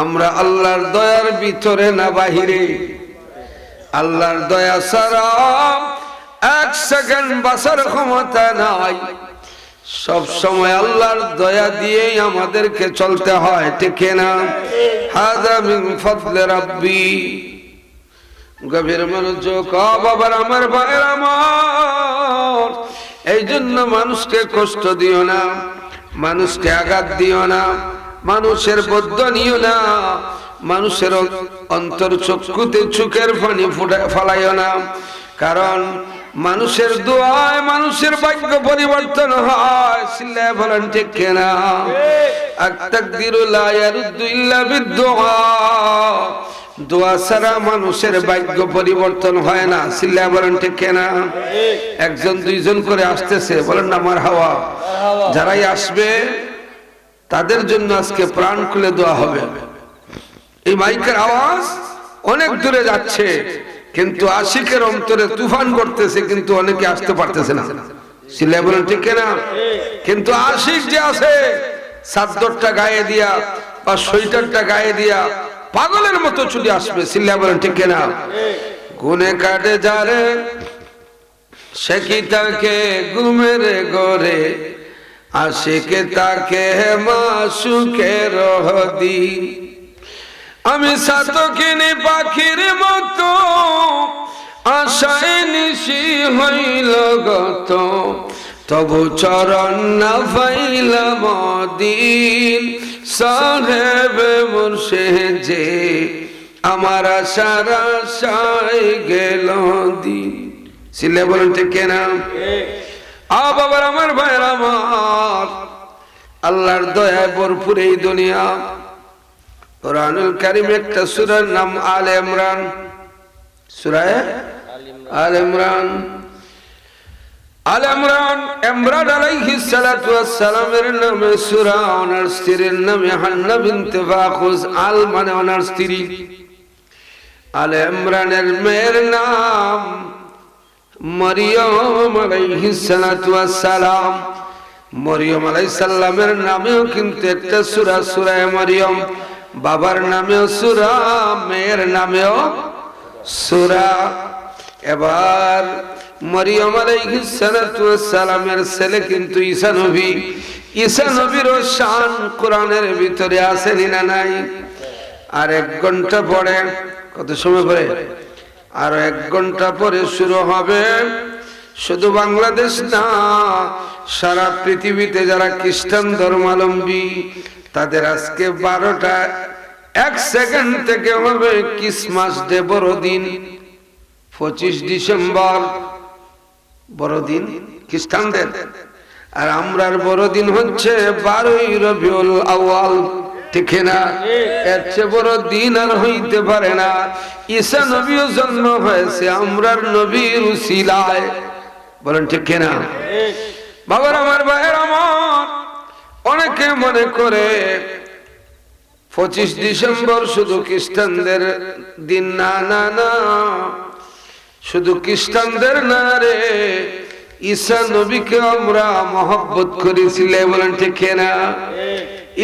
Speaker 1: আমরা আল্লাহর দয়ার ভিতরে না বাহিরে আল্লাহর দয়া ছাড়া এক সেকেন্ড বাঁচার ক্ষমতা নাই সব সময় আল্লাহর দয়া দিয়েই আমাদেরকে চলতে হয় ঠিক না হাযা মিন ফাদলি রাব্বি গভীর মনোযোগ বাবার আমার ভাইয়ের আমার এই জন্য মানুষকে কষ্ট দিও না মানুষকে আঘাত দিও না মানুষের বদ্ধ নিও না মানুষের অন্তর চক্ষুতে চোখের পানি ফলাইও না কারণ মানুষের দোয়ায় মানুষের ভাগ্য পরিবর্তন হয় চিল্লায় বলেন ঠিক কিনা আত-তাকদিরু লা ইয়ারুদ্দু ইল্লা বিদ-দুআ দোয়া ছাড়া মানুষের ভাগ্য পরিবর্তন হয় না চিল্লায় বলেন ঠিক কিনা একজন দুইজন করে আসতেছে বলেন না মারহাবা যারাই আসবে তাদের জন্য আজকে প্রাণ খুলে দোয়া হবে এই মাইকের আওয়াজ অনেক দূরে যাচ্ছে কিন্তু আশিকের অন্তরে তুফান করতেছে কিন্তু অনেকে আসতে পারতেছে না সিল্লায় বলেন ঠিক না কিন্তু আশিক যে আছে চাদরটা গায়ে দিয়া বা সোয়েটারটা গায়ে দিয়া পাগলের মতো চলে আসবে সিল্লায় বলেন ঠিক না গুনে কাটে যারে সে কি তাকে ঘুমের ঘরে আশিকে তাকে মাসুকের হদি আমি সাতকিনি পাখির মতো আশায় নিশি হইল গত তবু চরণ না পাইলাম দিন সাহেব মুর্শিদ যে আমার আশার আশায় গেল দিন সিলে বলেন ঠিক না বাবার আমার ভাইয়ের আমার আল্লাহর দয়ায় ভরপুর এই দুনিয়া কুরআনুল কারীম একটা সূরার নাম আলে ইমরান সূরা আলে ইমরান ইমরান আলাইহিস সালাতু ওয়াস সালামের নামে সূরা ওনার স্ত্রীর নামে হান্না বিনতে ফাখুজ আল মানে ওনার স্ত্রী আলে ইমরানের মেয়ের নাম মরিয়ম আলাইহিস সালাতু ওয়াস সালাম মরিয়ম আলাইহিস সালামের নামেও কিন্তু একটা সূরা সূরা মরিয়ম বাবার নামেও সূরা মেয়ের নামেও সূরা এবার মরিয়ম আলাইহিস সালাতু ওয়াস সালামের ছেলে কিন্তু ঈসা নবী ঈসা নবীর শান কোরআনের ভিতরে আছে না নাই আর 1 ঘন্টা পরে কত সময় পরে আর 1 ঘন্টা পরে শুরু হবে শুধু বাংলাদেশ না সারা পৃথিবীতে যারা খ্রিস্টান ধর্মাবলম্বী তাদের আজকে 12টা 1 সেকেন্ড থেকে হবে ক্রিসমাস ডে বড়দিন 25 ডিসেম্বর বড়দিন খ্রিস্টানদের আর আমরার বড়দিন হচ্ছে 12ই রবিউল আউয়াল ঠিক না? এর চেয়ে বড় দিন আর হইতে পারে না। ঈসা নবীও জন্ম হয়েছে আমরার নবীর উসিলায়, বলেন ঠিক না? বাবার আমার ভাইয়ের আমার, অনেকে মনে করে 25 ডিসেম্বর শুধু খ্রিস্টানদের দিন। না না না, শুধু খ্রিস্টানদের না রে, ঈসা নবীকে আমরা মহব্বত করেছিলে, বলেন ঠিক না?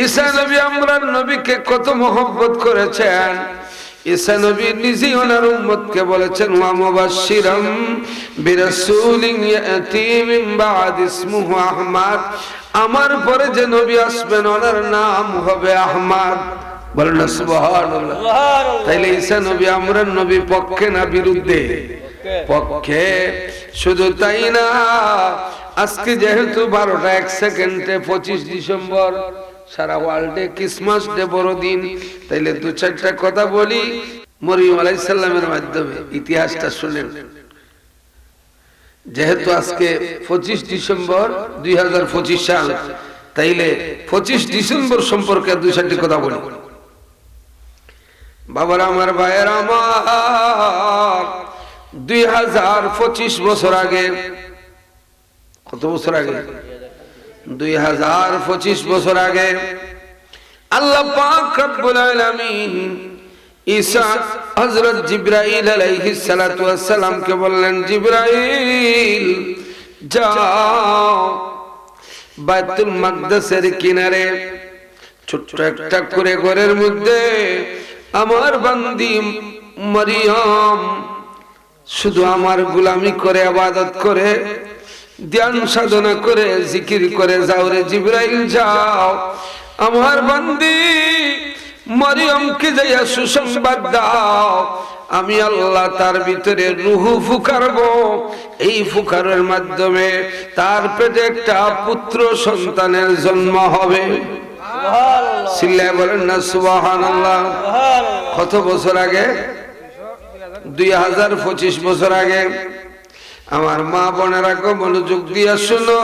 Speaker 1: ঈসা নবী আমরার নবীকে কত মহব্বত করেছেন। ঈসা নবী নিজে ওনার উম্মতকে বলেছেন, ওয়া মুবাশশিরাম বিরাসূলিন ইয়াতি মিন বা'দ ইসমুহু আহমদ, আমার পরে যে নবী আসবেন ওনার নাম হবে আহমদ, বলেন না সুবহানাল্লাহ। তাইলে ঈসা নবী আমরার নবী পক্ষে না বিরুদ্ধে? পক্ষে। শুধু তাই না, আজকে যেহেতু 12টা 1 সেকেন্ডে 25 ডিসেম্বর, সারা ওয়ার্ল্ডে ক্রিসমাস ডে বড়দিন, তাইলে 2-4টা কথা বলি মরিয়ম আলাইহিস সালামের মাধ্যমে। ইতিহাসটা শুনেন। যেহেতু আজকে 25 ডিসেম্বর 2025 সাল, তাইলে 25 ডিসেম্বর সম্পর্কে 2-4টি কথা বলি। বাবারা আমার, ভাইয়েরা আমার, 2025 বছর আগে, কত বছর আগে? 2025 বছর আগে আল্লাহ পাক রব্বুল আলামিন ঈসা হযরত জিবরাইল আলাইহিস সালাতু ওয়াস সালামকে বললেন, জিবরাইল যাও বাইতুল মাকদাসের কিনারে ছোট্ট একটা করে ঘরের মধ্যে আমার বান্দি মরিয়ম শুধু আমার গোলামি করে, ইবাদত করে, ধ্যান সাধনা করে, জিকির করে। যাও রে জিবরাইল যাও, আমার বান্দি মরিয়মকে যাইয়া সুসংবাদ দাও, আমি আল্লাহ তার ভিতরে রূহ ফুকারবো, এই ফুকারের মাধ্যমে তার পেটে একটা পুত্র সন্তানের জন্ম হবে। সিল্লায় বলেন না সুবহানাল্লাহ। কত বছর আগে? 2025 বছর আগে। আমার মা বোনেরা গো, মনোযোগ দিয়া শুনো।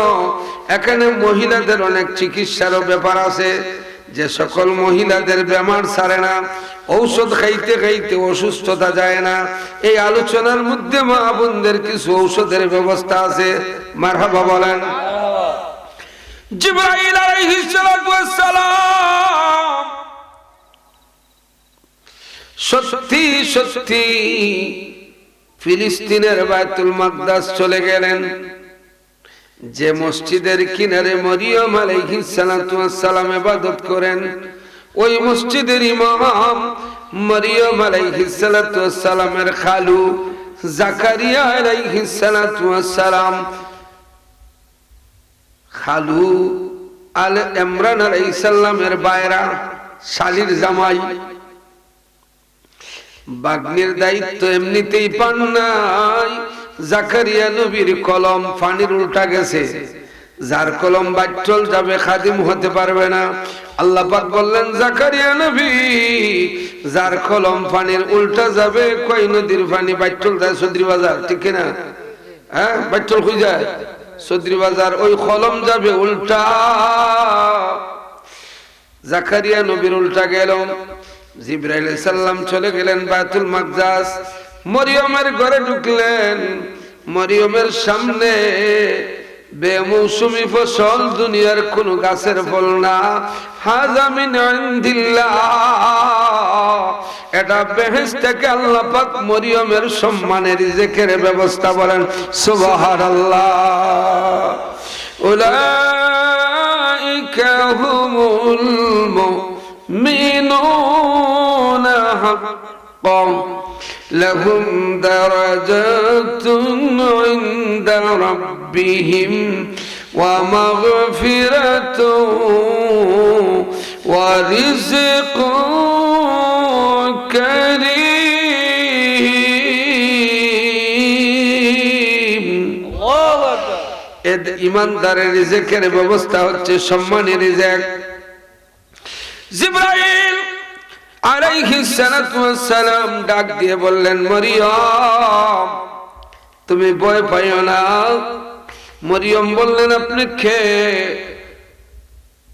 Speaker 1: এখানে মহিলাদের অনেক চিকিৎসারও ব্যাপার আছে, যে সকল মহিলাদের বেমার ছাড়ে না, ঔষধ খাইতে খাইতে অসুস্থতা যায় না। এই আলোচনার মধ্যে মা বোনদের কিছু ঔষধের ব্যবস্থা আছে। মারহাবা বলেন। জিবরাইল আলাইহিস সালাতু ওয়াস সালাম সত্যি সত্যি ফিলিস্তিনের বাইতুল মাকদাস চলে গেলেন, যে মসজিদের কিনারে মরিয়ম আলাইহিস সালাতু ওয়াস সালাম ইবাদত করেন, ওই মসজিদের ইমাম মরিয়ম আলাইহিস সালাতু ওয়াস সালামের খালু জাকারিয়া আলাইহিস সালাতু ওয়াস সালাম, খালু আল ইমরান আলাইহিস সালামের বায়রা, শালীর জামাই। বাগ্নির দায়িত্ব এমনিতেই পান নাই। জাকারিয়া নবীর কলম পানির উল্টা গেছে, যার কলম বাচ্চল যাবে খাদিম হতে পারবে না। আল্লাহ পাক বললেন, জাকারিয়া নবী, যার কলম পানির উল্টা যাবে, কই নদীর পানি বাচ্চল যায় সদরি বাজার, ঠিক না? হ্যাঁ, বাচ্চল কই যায়? সদরি বাজার। ওই কলম যাবে উল্টা। জাকারিয়া নবীর উল্টা গেল। জিবরাইল আলাইহিস সালাম চলে গেলেন বাইতুল মাকদাস, মরিয়মের ঘরে ঢুকলেন। মরিয়মের সামনে বেমৌসুমি ফসল, দুনিয়ার কোন গাছের ফল না। হাযা মিন ইনদিল্লাহ, এটা বেহেশত থেকে আল্লাহ পাক মরিয়মের সম্মানের রিজেকের ব্যবস্থা। বলেন সুবহানাল্লাহ। উলাইকা হুমুল মুমিনুনা হাক্কান لهم درجات عند ربهم ومغفرة ورزق كريم। ইমানদারের রিজেকের ব্যবস্থা হচ্ছে সম্মানী রিজেক। জিবরাইল আলাইহিস সালাতু ওয়াস সালাম ডাক দিয়ে বললেন, মরিয়ম তুমি ভয় পাইও না। মরিয়ম বললেন, আপনি কে?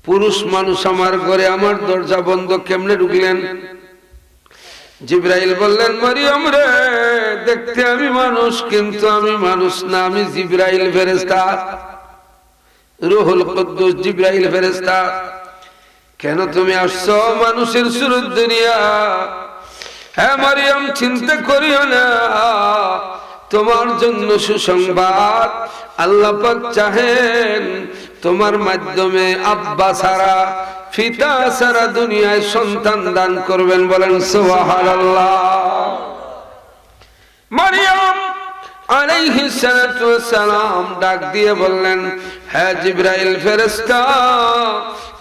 Speaker 1: পুরুষ মানুষ আমার ঘরে, আমার দরজা বন্ধ, কেমনে ঢুকলেন? জিবরাইল বললেন, মরিয়ম রে, দেখতে আমি মানুষ, কিন্তু আমি মানুষ না, আমি জিবরাইল ফেরেশতা, রূহুল কুদ্দুস জিবরাইল ফেরেশতা। কেন তুমি আসছো মানুষের সুরত দুনিয়া? হ্যাঁ মরিয়ম, চিন্তা করিও না, তোমার জন্য সুসংবাদ। আল্লাহ পাক চাহেন তোমার মাধ্যমে আব্বা সারা, পিতা সারা দুনিয়ায় সন্তান দান করবেন। বলেন সুবহানাল্লাহ। মরিয়ম আলাইহিস সালাতু ওয়াস সালাম ডাক দিয়ে বললেন, হ্যাঁ জিবরাইল ফেরেশতা,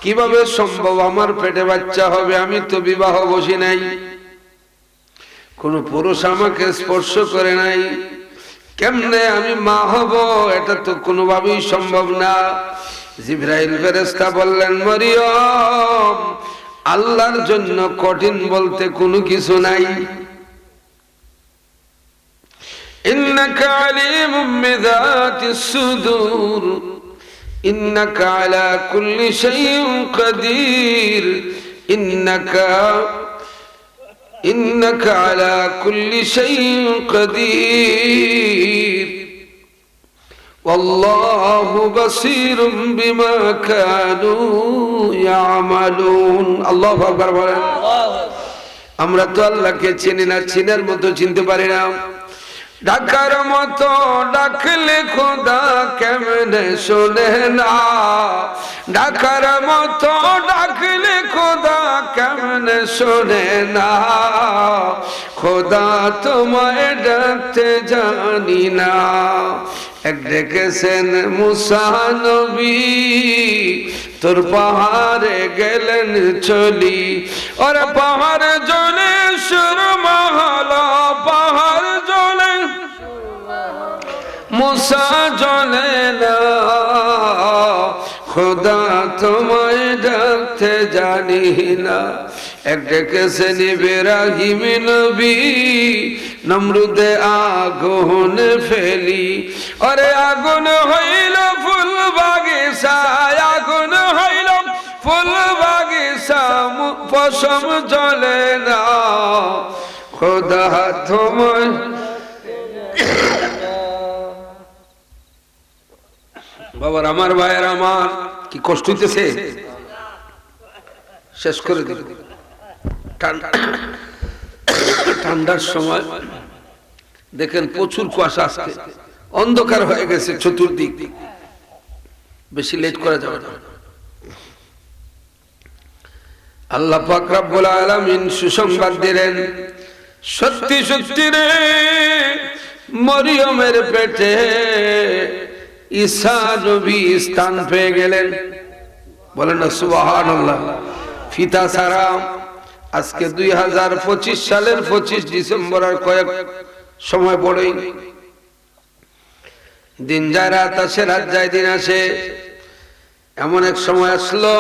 Speaker 1: কিভাবে সম্ভব আমার পেটে বাচ্চা হবে? আমি তো বিবাহ বসি নাই, কোন পুরুষ আমাকে স্পর্শ করে নাই, কেমনে আমি মা হব? এটা তো কোনোভাবেই সম্ভব না। জিবরাইল ফেরেশতা বললেন, মরিয়ম, আল্লাহর জন্য কঠিন বলতে কোনো কিছু নাই। ইন্নাকা আলিমুম বিযাতিস সুদূর ইন্নাকা আলা কুল্লি শাইইন কাদির ইন্নাকা আলা কুল্লি শাইইন কাদির ওয়াল্লাহু বাসীরুম বিমা কানু ইয়ামালুন। আল্লাহু আকবার বলেন। আমরা তো আল্লাহকে চিনি না, চিনার মতো চিনতে পারি না। ডাকার মতো ডাকলে খোদা কেমনে শোনে না, ডাকার মতো ডাকলে খোদা কেমনে শোনে না, খোদা তোমায় ডাকতে জানি না। এক ডেকেছেন মুসা নবী, তোর পাহাড়ে গেলেন চলি, ওরে পাহাড় জলে সুরমা হলো, পাহাড় জলে মুসা জলে না, খোদা তোমায় ডাকতে জানি না। এক ডেকেছেন ইব্রাহিম নবী, নমরুদে আগুন ফেলি, ওরে আগুন হইল ফুল বাগিচায়, আগুন হইল ফুল বাগিচা, পশম জ্বলে না, খোদা তোমায়। বাবার আমার, ভাইয়ের আমার, কি কষ্ট হইতেছে? শেষ করে দিল। ঠান্ডার সময় দেখেন প্রচুর কুয়াশা, আজকে অন্ধকার হয়ে গেছে চতুর্দিক, বেশি লেট করা যাবে না। আল্লাহ পাক রব্বুল আলামিন সুসংবাদ দিলেন, সত্যি সত্যি রে, মরিয়মের পেটে ঈসা নবী স্থান পেয়ে গেলেন। বলেন না সুবহানাল্লাহ। পিতা ছাড়া আজকে 2025 সালের 25 ডিসেম্বর, আর কয়েক সময় পরেই দিন যায় রাত আসে, রাত যায় দিন আসে। এমন এক সময় আসলো,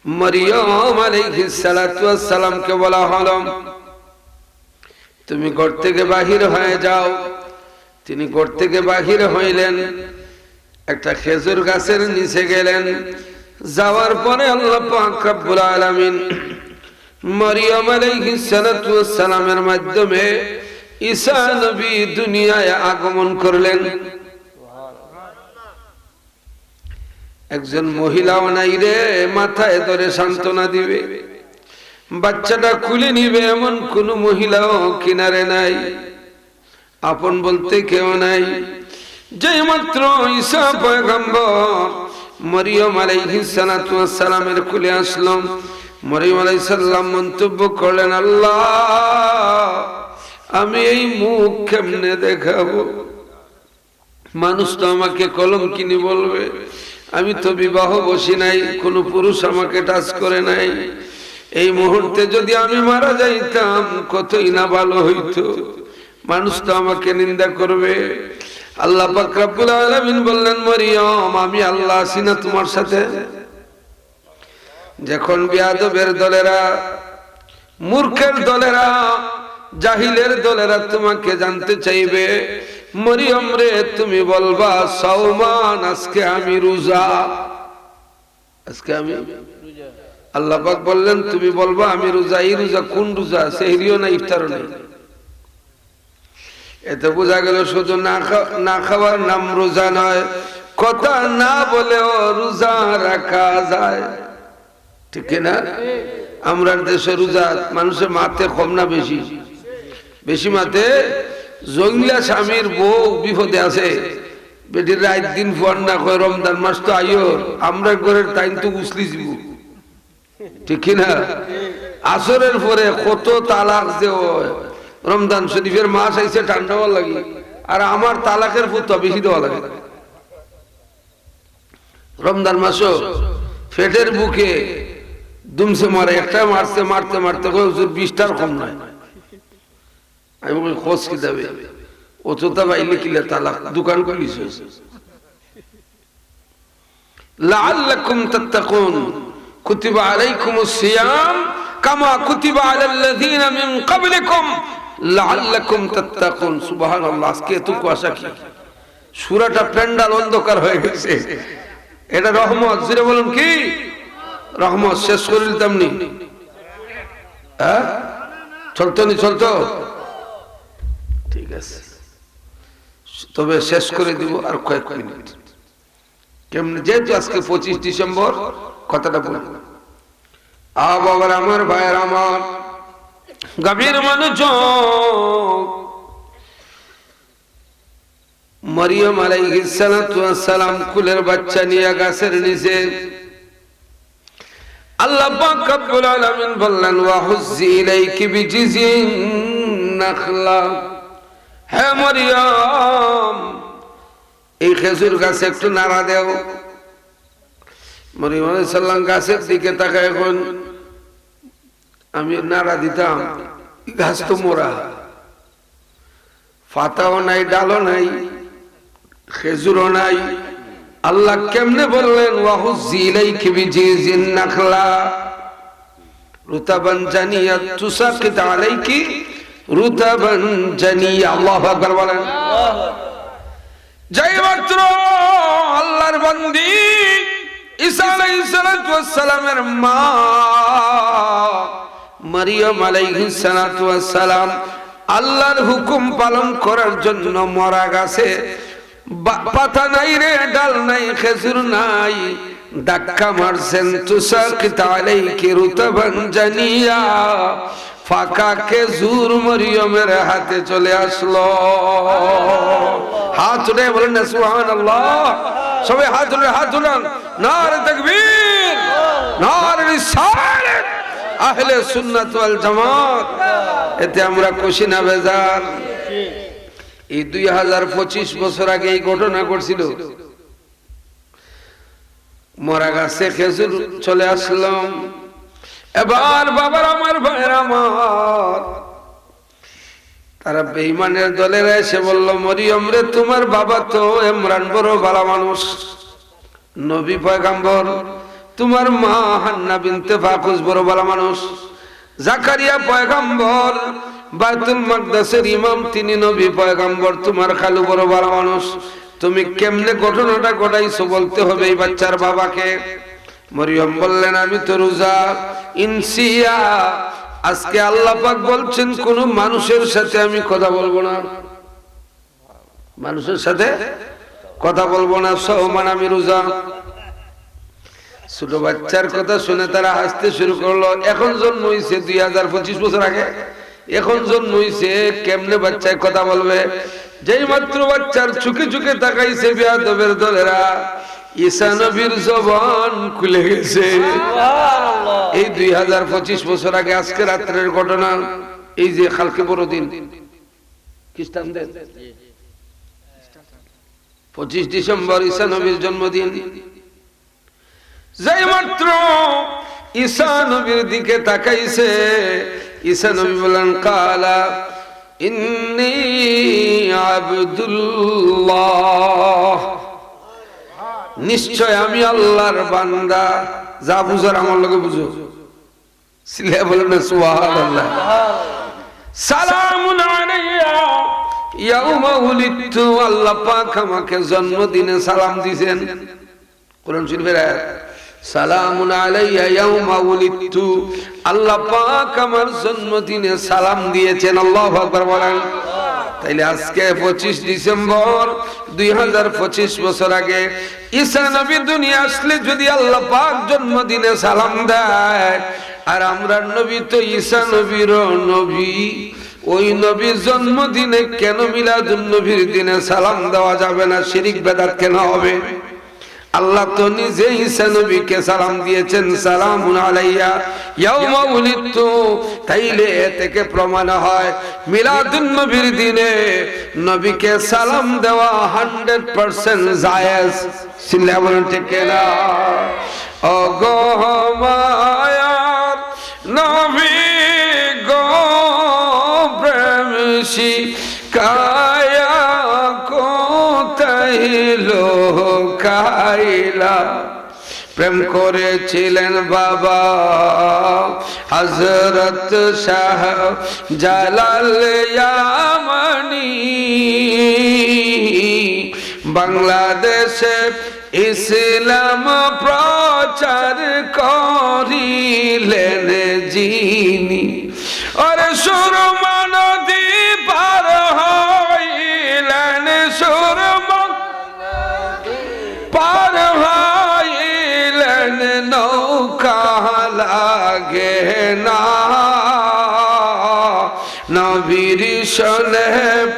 Speaker 1: মরিয়ম আলাইহিস সালাতু ওয়াস সালামকে বলা হলো, তুমি ঘর থেকে বাহির হয়ে যাও। তিনি ঘর থেকে বাহির হইলেন, একটা খেজুর গাছের নিচে গেলেন। যাওয়ার পরে আল্লাহ পাক রব্বুল আলামিন মরিয়ম আলাইহিস সালাতু ওয়াস সালামের মাধ্যমে ঈসা নবী দুনিয়ায় আগমন করলেন। একজন মহিলাও নাই রে মাথায় ধরে সান্ত্বনা দিবে, বাচ্চাটা খুলে নিবে, এমন কোন মহিলাও কিনারে নাই, আপন বলতে কেউ নাই। যে মাত্র ঈসা পয়গম্বর মরিয়ম আলাইহিস সালাতু ওয়াস সালামের কুলে আসলো, মরিয়ম আলাইহিস সালাম মন্তব্য করলেন, আল্লাহ, আমি এই মুখ কেমনে দেখাবো? মানুষ তো আমাকে কলঙ্কিনী বলবে, আমি তো বিবাহ বসি নাই, কোন পুরুষ আমাকে টাচ করে নাই। এই মুহূর্তে যদি আমি মারা যাইতাম কতই না ভালো হইতো, মানুষ তো আমাকে নিন্দা করবে। আল্লাহ পাক রব্বুল আলামিন বললেন, মরিয়ম, আমি আল্লাহ আছি না তোমার সাথে? যখন বিয়াদবের দলেরা, মূর্খের দলেরা, জাহিলের দলেরা তোমাকে জানতে চাইবে, মরিয়ম রে, তুমি বলবা, সাওমান, আজকে আমি রোজা। আজকে আমি আল্লাহ পাক বললেন তুমি বলবা আমি রোজা। এই রোজা কোন রোজা? সেহরিও না ইফতারও নেই। এতে বোঝা গেল শুধু না খাওয়ার নাম রোজা নয়, কথা না বলেও রোজা রাখা যায়, ঠিক না? আমরা দেশে রোজা মানুষের মাথে কম না বেশি? বেশি মাথে। জঙ্গলা স্বামীর বউ বিপদে আছে, বেটির রাত দিন ফোন না কয় রমজান মাস তো আইও, আমরা ঘরের টাইম তো উসলি যাব, ঠিক না? আসরের পরে কত তালাক যে রমজান শরীফের মাস আইছে ঠান্ডা হওয়া লাগে, আর আমার তালাকের ফুটা বেশি দেওয়া লাগে। রমজান মাসও ফেটের বুকে দুমসে মারে, একটা মারতে মারতে মারতে 20টার কম নয়। আমি বলি খোঁজ কি দেবে, ও চোতা বাইলে কিলে তালাক দোকান করিস। লাআল্লাকুম তাত্তাকুন কুতিবা আলাইকুমুস সিয়াম কামা কুতিবা আলাল্লাযীনা মিন ক্বাবলিকুম লাআল্লাকুম তাত্তাকুন। সুবহানাল্লাহ। আজকে এত কুয়াশা কি, সূরাটা প্যান্ডাল অন্ধকার হয়ে গেছে। এটা রহমত, জোরে বলুন কি রহমত। শেষ করে দিতাম নি, হ্যাঁ চলতো নি, চলতো, ঠিক আছে, তবে শেষ করে দিব আর কয়েক মিনিট। কেমন যেহেতু আজকে 25 ডিসেম্বর, কথাটা বলব। বাবার আমার, ভাইয়ের আমার, গভীর মনোযোগ। মরিয়ম আলাইহিস সালাতু ওয়াস সালাম কুলের বাচ্চা নিয়ে গাছের নিচে, আল্লাহ পাক রব্বুল আলামিন বললেন ওয়া হুজ্জি ইলাইকি বিজিজিন নাখলা, হে মরিয়ম এই খেজুর গাছে একটু নাড়া দেও। মরিয়ম আলাইহিস সালাম গাছের দিকে তাকায়, এখন আমি নাড়া দিতাম, গাছ তো মোরা, পাতাও নাই, ডালও নাই, খেজুরও নাই। আল্লাহ কেমনে বললেন ওয়া হুজ্জি ইলাইকি বিজিজিন নাখলা রুতাবান জানিয়া তুসাকিত আলাইকি রুতাবান জানিয়া। আল্লাহু আকবার বলেন। যেই মাত্র আল্লাহর বান্দি ঈসা আলাইহিস সালাতু ওয়াস সালামের মা মরিয়ম আলাইহিস সালাতু ওয়াস সালাম আল্লাহর হুকুম পালন করার জন্য মরা গাছে, পাতা নাই রে, ডাল নাই, খেজুর নাই, ধাক্কা মারছেন। তুসাকিত আলাইকি রুতাবান জানিয়া, ফাঁকা খেজুর মরিয়মের হাতে চলে আসলো। হাত উঠে বলেন না সুবহানাল্লাহ। সবাই হাত উঠে, হাত উঠান। নারে তাকবীর, নারে রিসালাত, আহলে সুন্নাত ওয়াল জামাত। এতে আমরা খুশি না বেজার? এই 2025 বছর আগে এই ঘটনা ঘটছিল। মরা গাছে খেজুর চলে আসলাম। এবার বাবার আমার, ভাইয়ের আমার, তারা বেঈমানের দলের এসে বলল মরিয়ম রে, তোমার বাবা তো ইমরান বড় ভালো মানুষ, নবী পয়গম্বর। তোমার মা হান্না বিনতে ফাকুস বড় ভালো মানুষ, জাকারিয়া পয়গম্বর, বাইতুল মাকদাসের ইমাম, তিনি নবী পয়গম্বর। তোমার খালু বড় ভালো মানুষ, তুমি কেমনে ঘটনাটা ঘটাইছো বলতে হবে এই বাচ্চার বাবাকে। মরিয়ম বললেন আমি তো রোজা। ইনসিয়া, আজকে আল্লাহ পাক বলছেন কোন মানুষের সাথে আমি কথা বলবো না, মানুষের সাথে কথা বলবো না। সওমান, আমি রোজা। ছোট বাচ্চার কথা শুনে তারা হাসতে শুরু করলো। এখন জন্ম হয়েছে 2025 বছর আগে, এখন জন্ম হয়েছে, কেমনে বাচ্চায় কথা বলবে? যেই মাত্র বাচ্চার চুকে চুকে তাকাইছে বেয়াদবের দলেরা, ঈসা নবীর জবান খুলে গেছে। এই 2025 বছর আগে আজকে রাত্রের ঘটনা। এই যে কালকে বড় দিন, খ্রিস্টানদের 25 ডিসেম্বর ঈসা নবীর জন্মদিন। যেই মাত্র ঈসা নবীর দিকে তাকাইছে, ঈসা নবী বলেন কালা ইন্নী আব্দুল্লাহ, নিশ্চয় আমি আল্লাহর বান্দা। যা বুঝার আমার লগে বুঝো, সিলে বলেন না সুবহানাল্লাহ। সালামুন আলাইয়া ইয়াউমা উলিদতু, আল্লাহ পাক আমাকে জন্মদিনে সালাম দিবেন। কোরআন শরীফের আয়াত। সালামুন আলাইয়া ইয়াউমা উলিদতু, আল্লাহ পাক আমার জন্মদিনে সালাম দিয়েছেন। আল্লাহু আকবার বলেন। তাইলে আজকে 25 ডিসেম্বর 2025 বছর আগে ঈসা নবী দুনিয়া আসলে যদি আল্লাহ পাক জন্মদিনে সালাম দেয়, আর আমরা নবী তো ঈসা নবীর নবী, ওই নবীর জন্মদিনে কেন মিলাদুন নবীর দিনে সালাম দেওয়া যাবে না? শিরক বেদাত কেন হবে? আল্লাহ তো নিজে ঈসা নবীকে সালাম দিয়েছেন, সালামুন আলাইয়া ইয়াউমা উলিদতু। তাইলে এ থেকে প্রমাণ হয় মিলাদুন নবীর দিনে নবীকে সালাম দেওয়া 100% জায়েজ। সিল্লা বলেন ঠিক কিনা? ও গো মায়ার নবী গো প্রেম শিকায়া কোথায় লোকাইলা, প্রেম করেছিলেন বাবা হযরত শাহ জালাল ইয়ামানি, বাংলাদেশে ইসলাম প্রচার করিলেন যিনি, ওরে সুরমা নদী পার হইলেন, সুরমা পার হইলেন, নৌকা লাগে না, নবীর সনে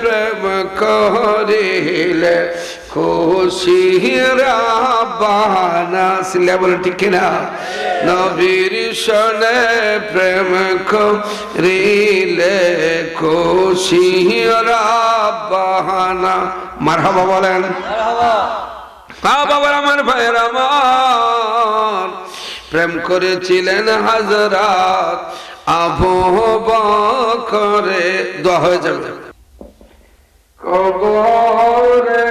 Speaker 1: প্রেম করিলে খুশি রাব্বানা। সিল্লা বলে ঠিক কিনা? নবীর সনে প্রেম করিলে খুশি রাব্বানা। মারহাবা বলেন। বাবা আমার ভাইয়ের আমার, প্রেম করেছিলেন হযরত আবু বকরে। দোয়া হয়ে যাবে। কবরে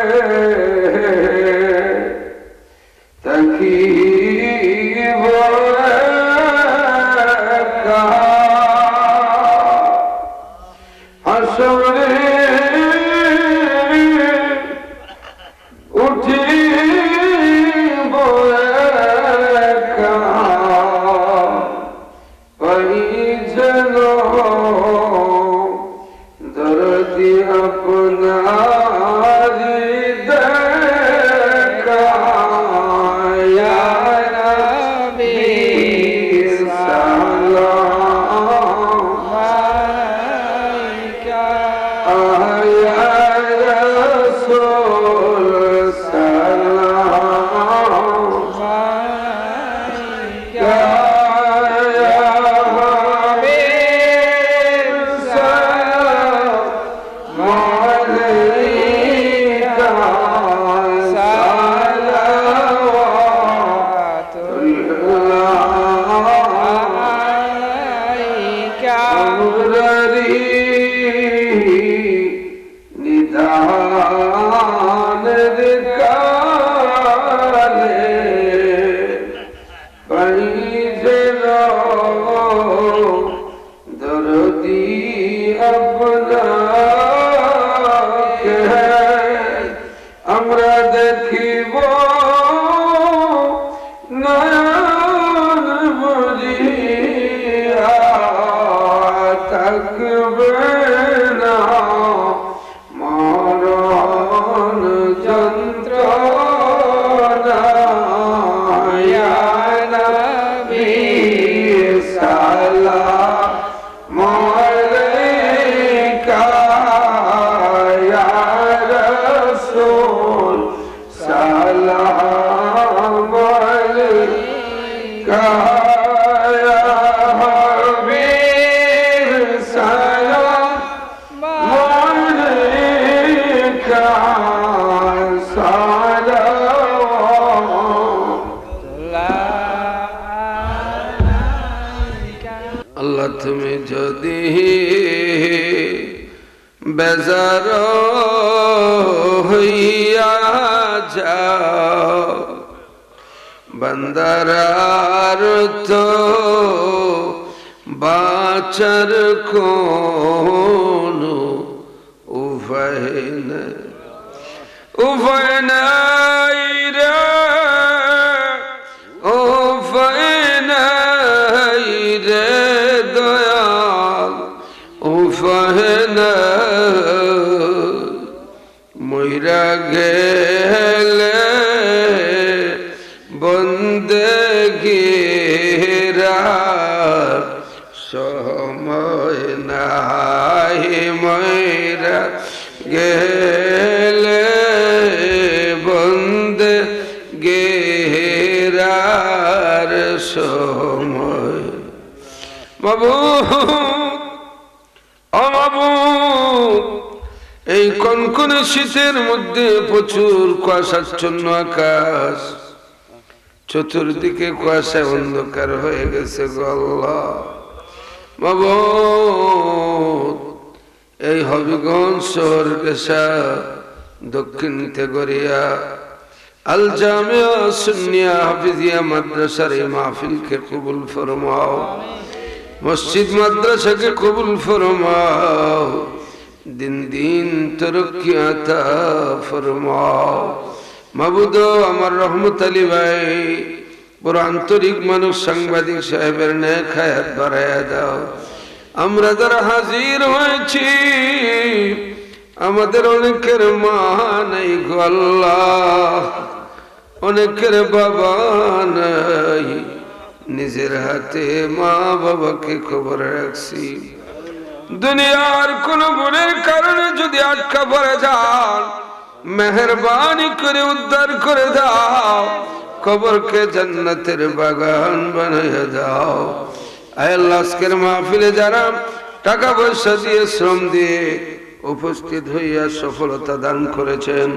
Speaker 1: তাকিব একা, হাসরে উঠিব একা, পাই যেন দরদি আপনারি দেখা, ইয়া নবী সালাম আলাইকা, ইয়া রাসূল সালাম আলাইকা, আমরা দেখিব নয়ন বুঝিয়া, থাকবে না মরণ যন্ত্রণা, ইয়া নবী সালাম আলাইকা, ইয়া রাসূল সালাম আলাইকা, ইয়া হাবিব সালাম আলাইকা, আল্লাহ তুমি যদি বেজার হইয়া যাও, বান্দার তো বাঁচার কোনো উভয় নাই রে ও গেলে বন্দেগীরা সময় নাই ময়রা গেলে বন্দেগীরার সময় মাবুদ ও মাবুদ এই কনকনে শীতের মধ্যে প্রচুর কুয়াশাচ্ছন্ন আকাশ, চতুর্দিকে কুয়াশায় অন্ধকার হয়ে গেছে গো আল্লাহ। মাবুদ এই হবিগঞ্জ শহর কেশা দক্ষিণ তেগরিয়া আল জামিয়া সুন্নিয়া হাফিজিয়া মাদ্রাসার এই মাহফিলকে কবুল ফরমাও, মসজিদ মাদ্রাসাকে কবুল ফরমাও, দিন দিন তরক্কি আতা ফরমাও। মাবুদ আমার রহমত আলী ভাই বড় আন্তরিক মানুষ, সাংবাদিক সাহেবের নেক হায়াত বাড়ায়া দাও। আমরা যারা হাজির হয়েছি আমাদের অনেকের মা নাই গো আল্লাহ, অনেকের বাবা নাই, নিজের হাতে মা বাবাকে খবর রাখছি। দুনিয়ার কোন গুণের কারণে যদি আটকা পড়ে যান, মেহেরবানি করে উদ্ধার করে দাও, কবরকে জান্নাতের বাগান বানাইয়া দাও। আয় আল্লাহ, আজকের মাহফিলে যারা টাকা পয়সা দিয়ে শ্রম দিয়ে উপস্থিত হইয়া সফলতা দান করেছেন,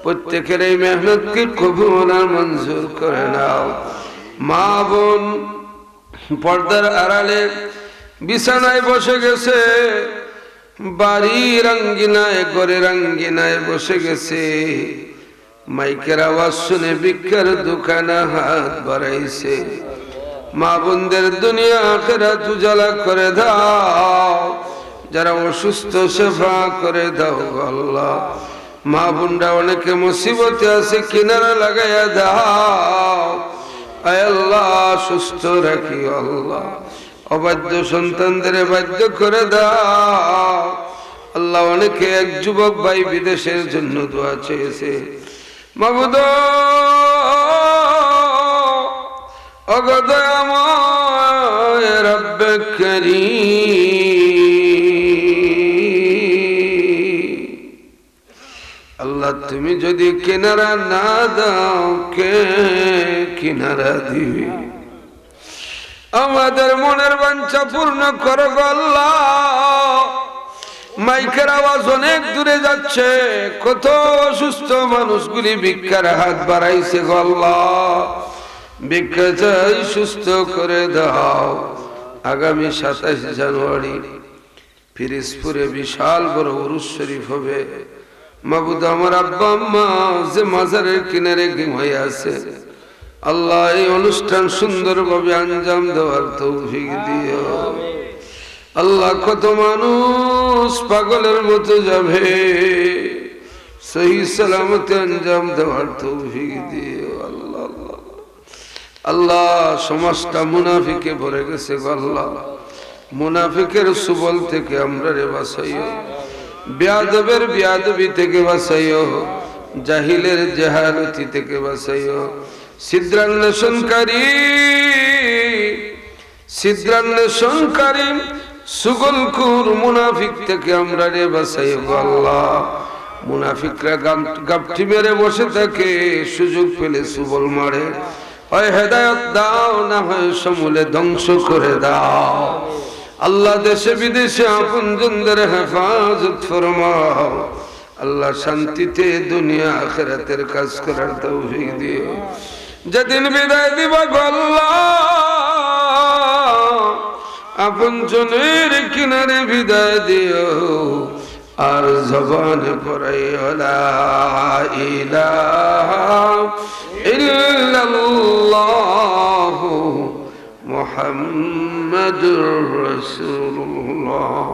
Speaker 1: প্রত্যেকের এই মেহনতকে কবুল আর মঞ্জুর করে নাও। মা বোন পর্দার আড়ালে বিছানায় বসে গেছে, বাড়ির আঙ্গিনায় ঘরের আঙ্গিনায় বসে গেছে, মাইকের আওয়াজ শুনে ভিক্ষার দোকানে হাত বাড়াইছে। মা বোনদের দুনিয়া আখিরাত উজালা করে দাও, যারা অসুস্থ সেবা করে দাও আল্লাহ। মা বোনরা অনেকে মুসিবতে আছে, কিনারা লাগাইয়া দাও আয় আল্লাহ, সুস্থ রাখি আল্লাহ। অবাধ্য সন্তানদের বাধ্য করে দাও আল্লাহ। অনেকে এক যুবক ভাই বিদেশের জন্য দোয়া চেয়েছে, মাবুদ অগদয়াময় রব্বে কারীম, আল্লাহ তুমি যদি কিনারা না দাও কে কিনারা দিবে? আমাদের মনের বাঞ্ছা পূর্ণ করো গো আল্লাহ। মাইকের আওয়াজ অনেক দূরে যাচ্ছে, কত অসুস্থ মানুষগুলি ভিক্ষার হাত বাড়াইছে গো আল্লাহ। ভিক্ষা চাই, সুস্থ করে দাও। আগামী 27 জানুয়ারি ফিরিজপুরে বিশাল বড় উরুস শরীফ হবে। মাবুদ আমার আব্বা আম্মা যে মাজারের কিনারে ঘুমিয়ে আছে, আল্লাহ এই অনুষ্ঠান সুন্দরভাবে আঞ্জাম দেওয়ার তৌফিক দিও আল্লাহ। কত মানুষ পাগলের মতো যাবে, সহি সালামতে আঞ্জাম দেওয়ার তৌফিক দিও আল্লাহ। আল্লাহ সমাজটা মুনাফিকে ভরে গেছে আল্লাহ, মুনাফিকের সুবল থেকে আমরা রে বাঁচাইও, বেয়াদবের বেয়াদবি থেকে বাঁচাইও, জাহিলের জাহালতি থেকে বাঁচাইও, ছিদ্রান্বেষণকারী সুগলকুর মুনাফিক থেকে আমরা রে বাঁচাইও আল্লাহ। মুনাফিকরা গাপটি মেরে বসে থাকে, সুযোগ পেলে সুবল মারে, হয় হেদায়েত দাও, না হয় সমূলে ধ্বংস করে দাও আল্লাহ। দেশে বিদেশে আপনজনদের হেফাজত ফরমাও আল্লাহ। শান্তিতে দুনিয়া আখিরাতের কাজ করার তৌফিক দিও। যেদিন বিদায় দিবা গো আল্লাহ, আপনজনের কিনারে বিদায় দিও, আর জবানে পড়াইও লা ইলাহা ইল্লাল্লাহু মুহাম্মাদুর রাসূলুল্লাহ।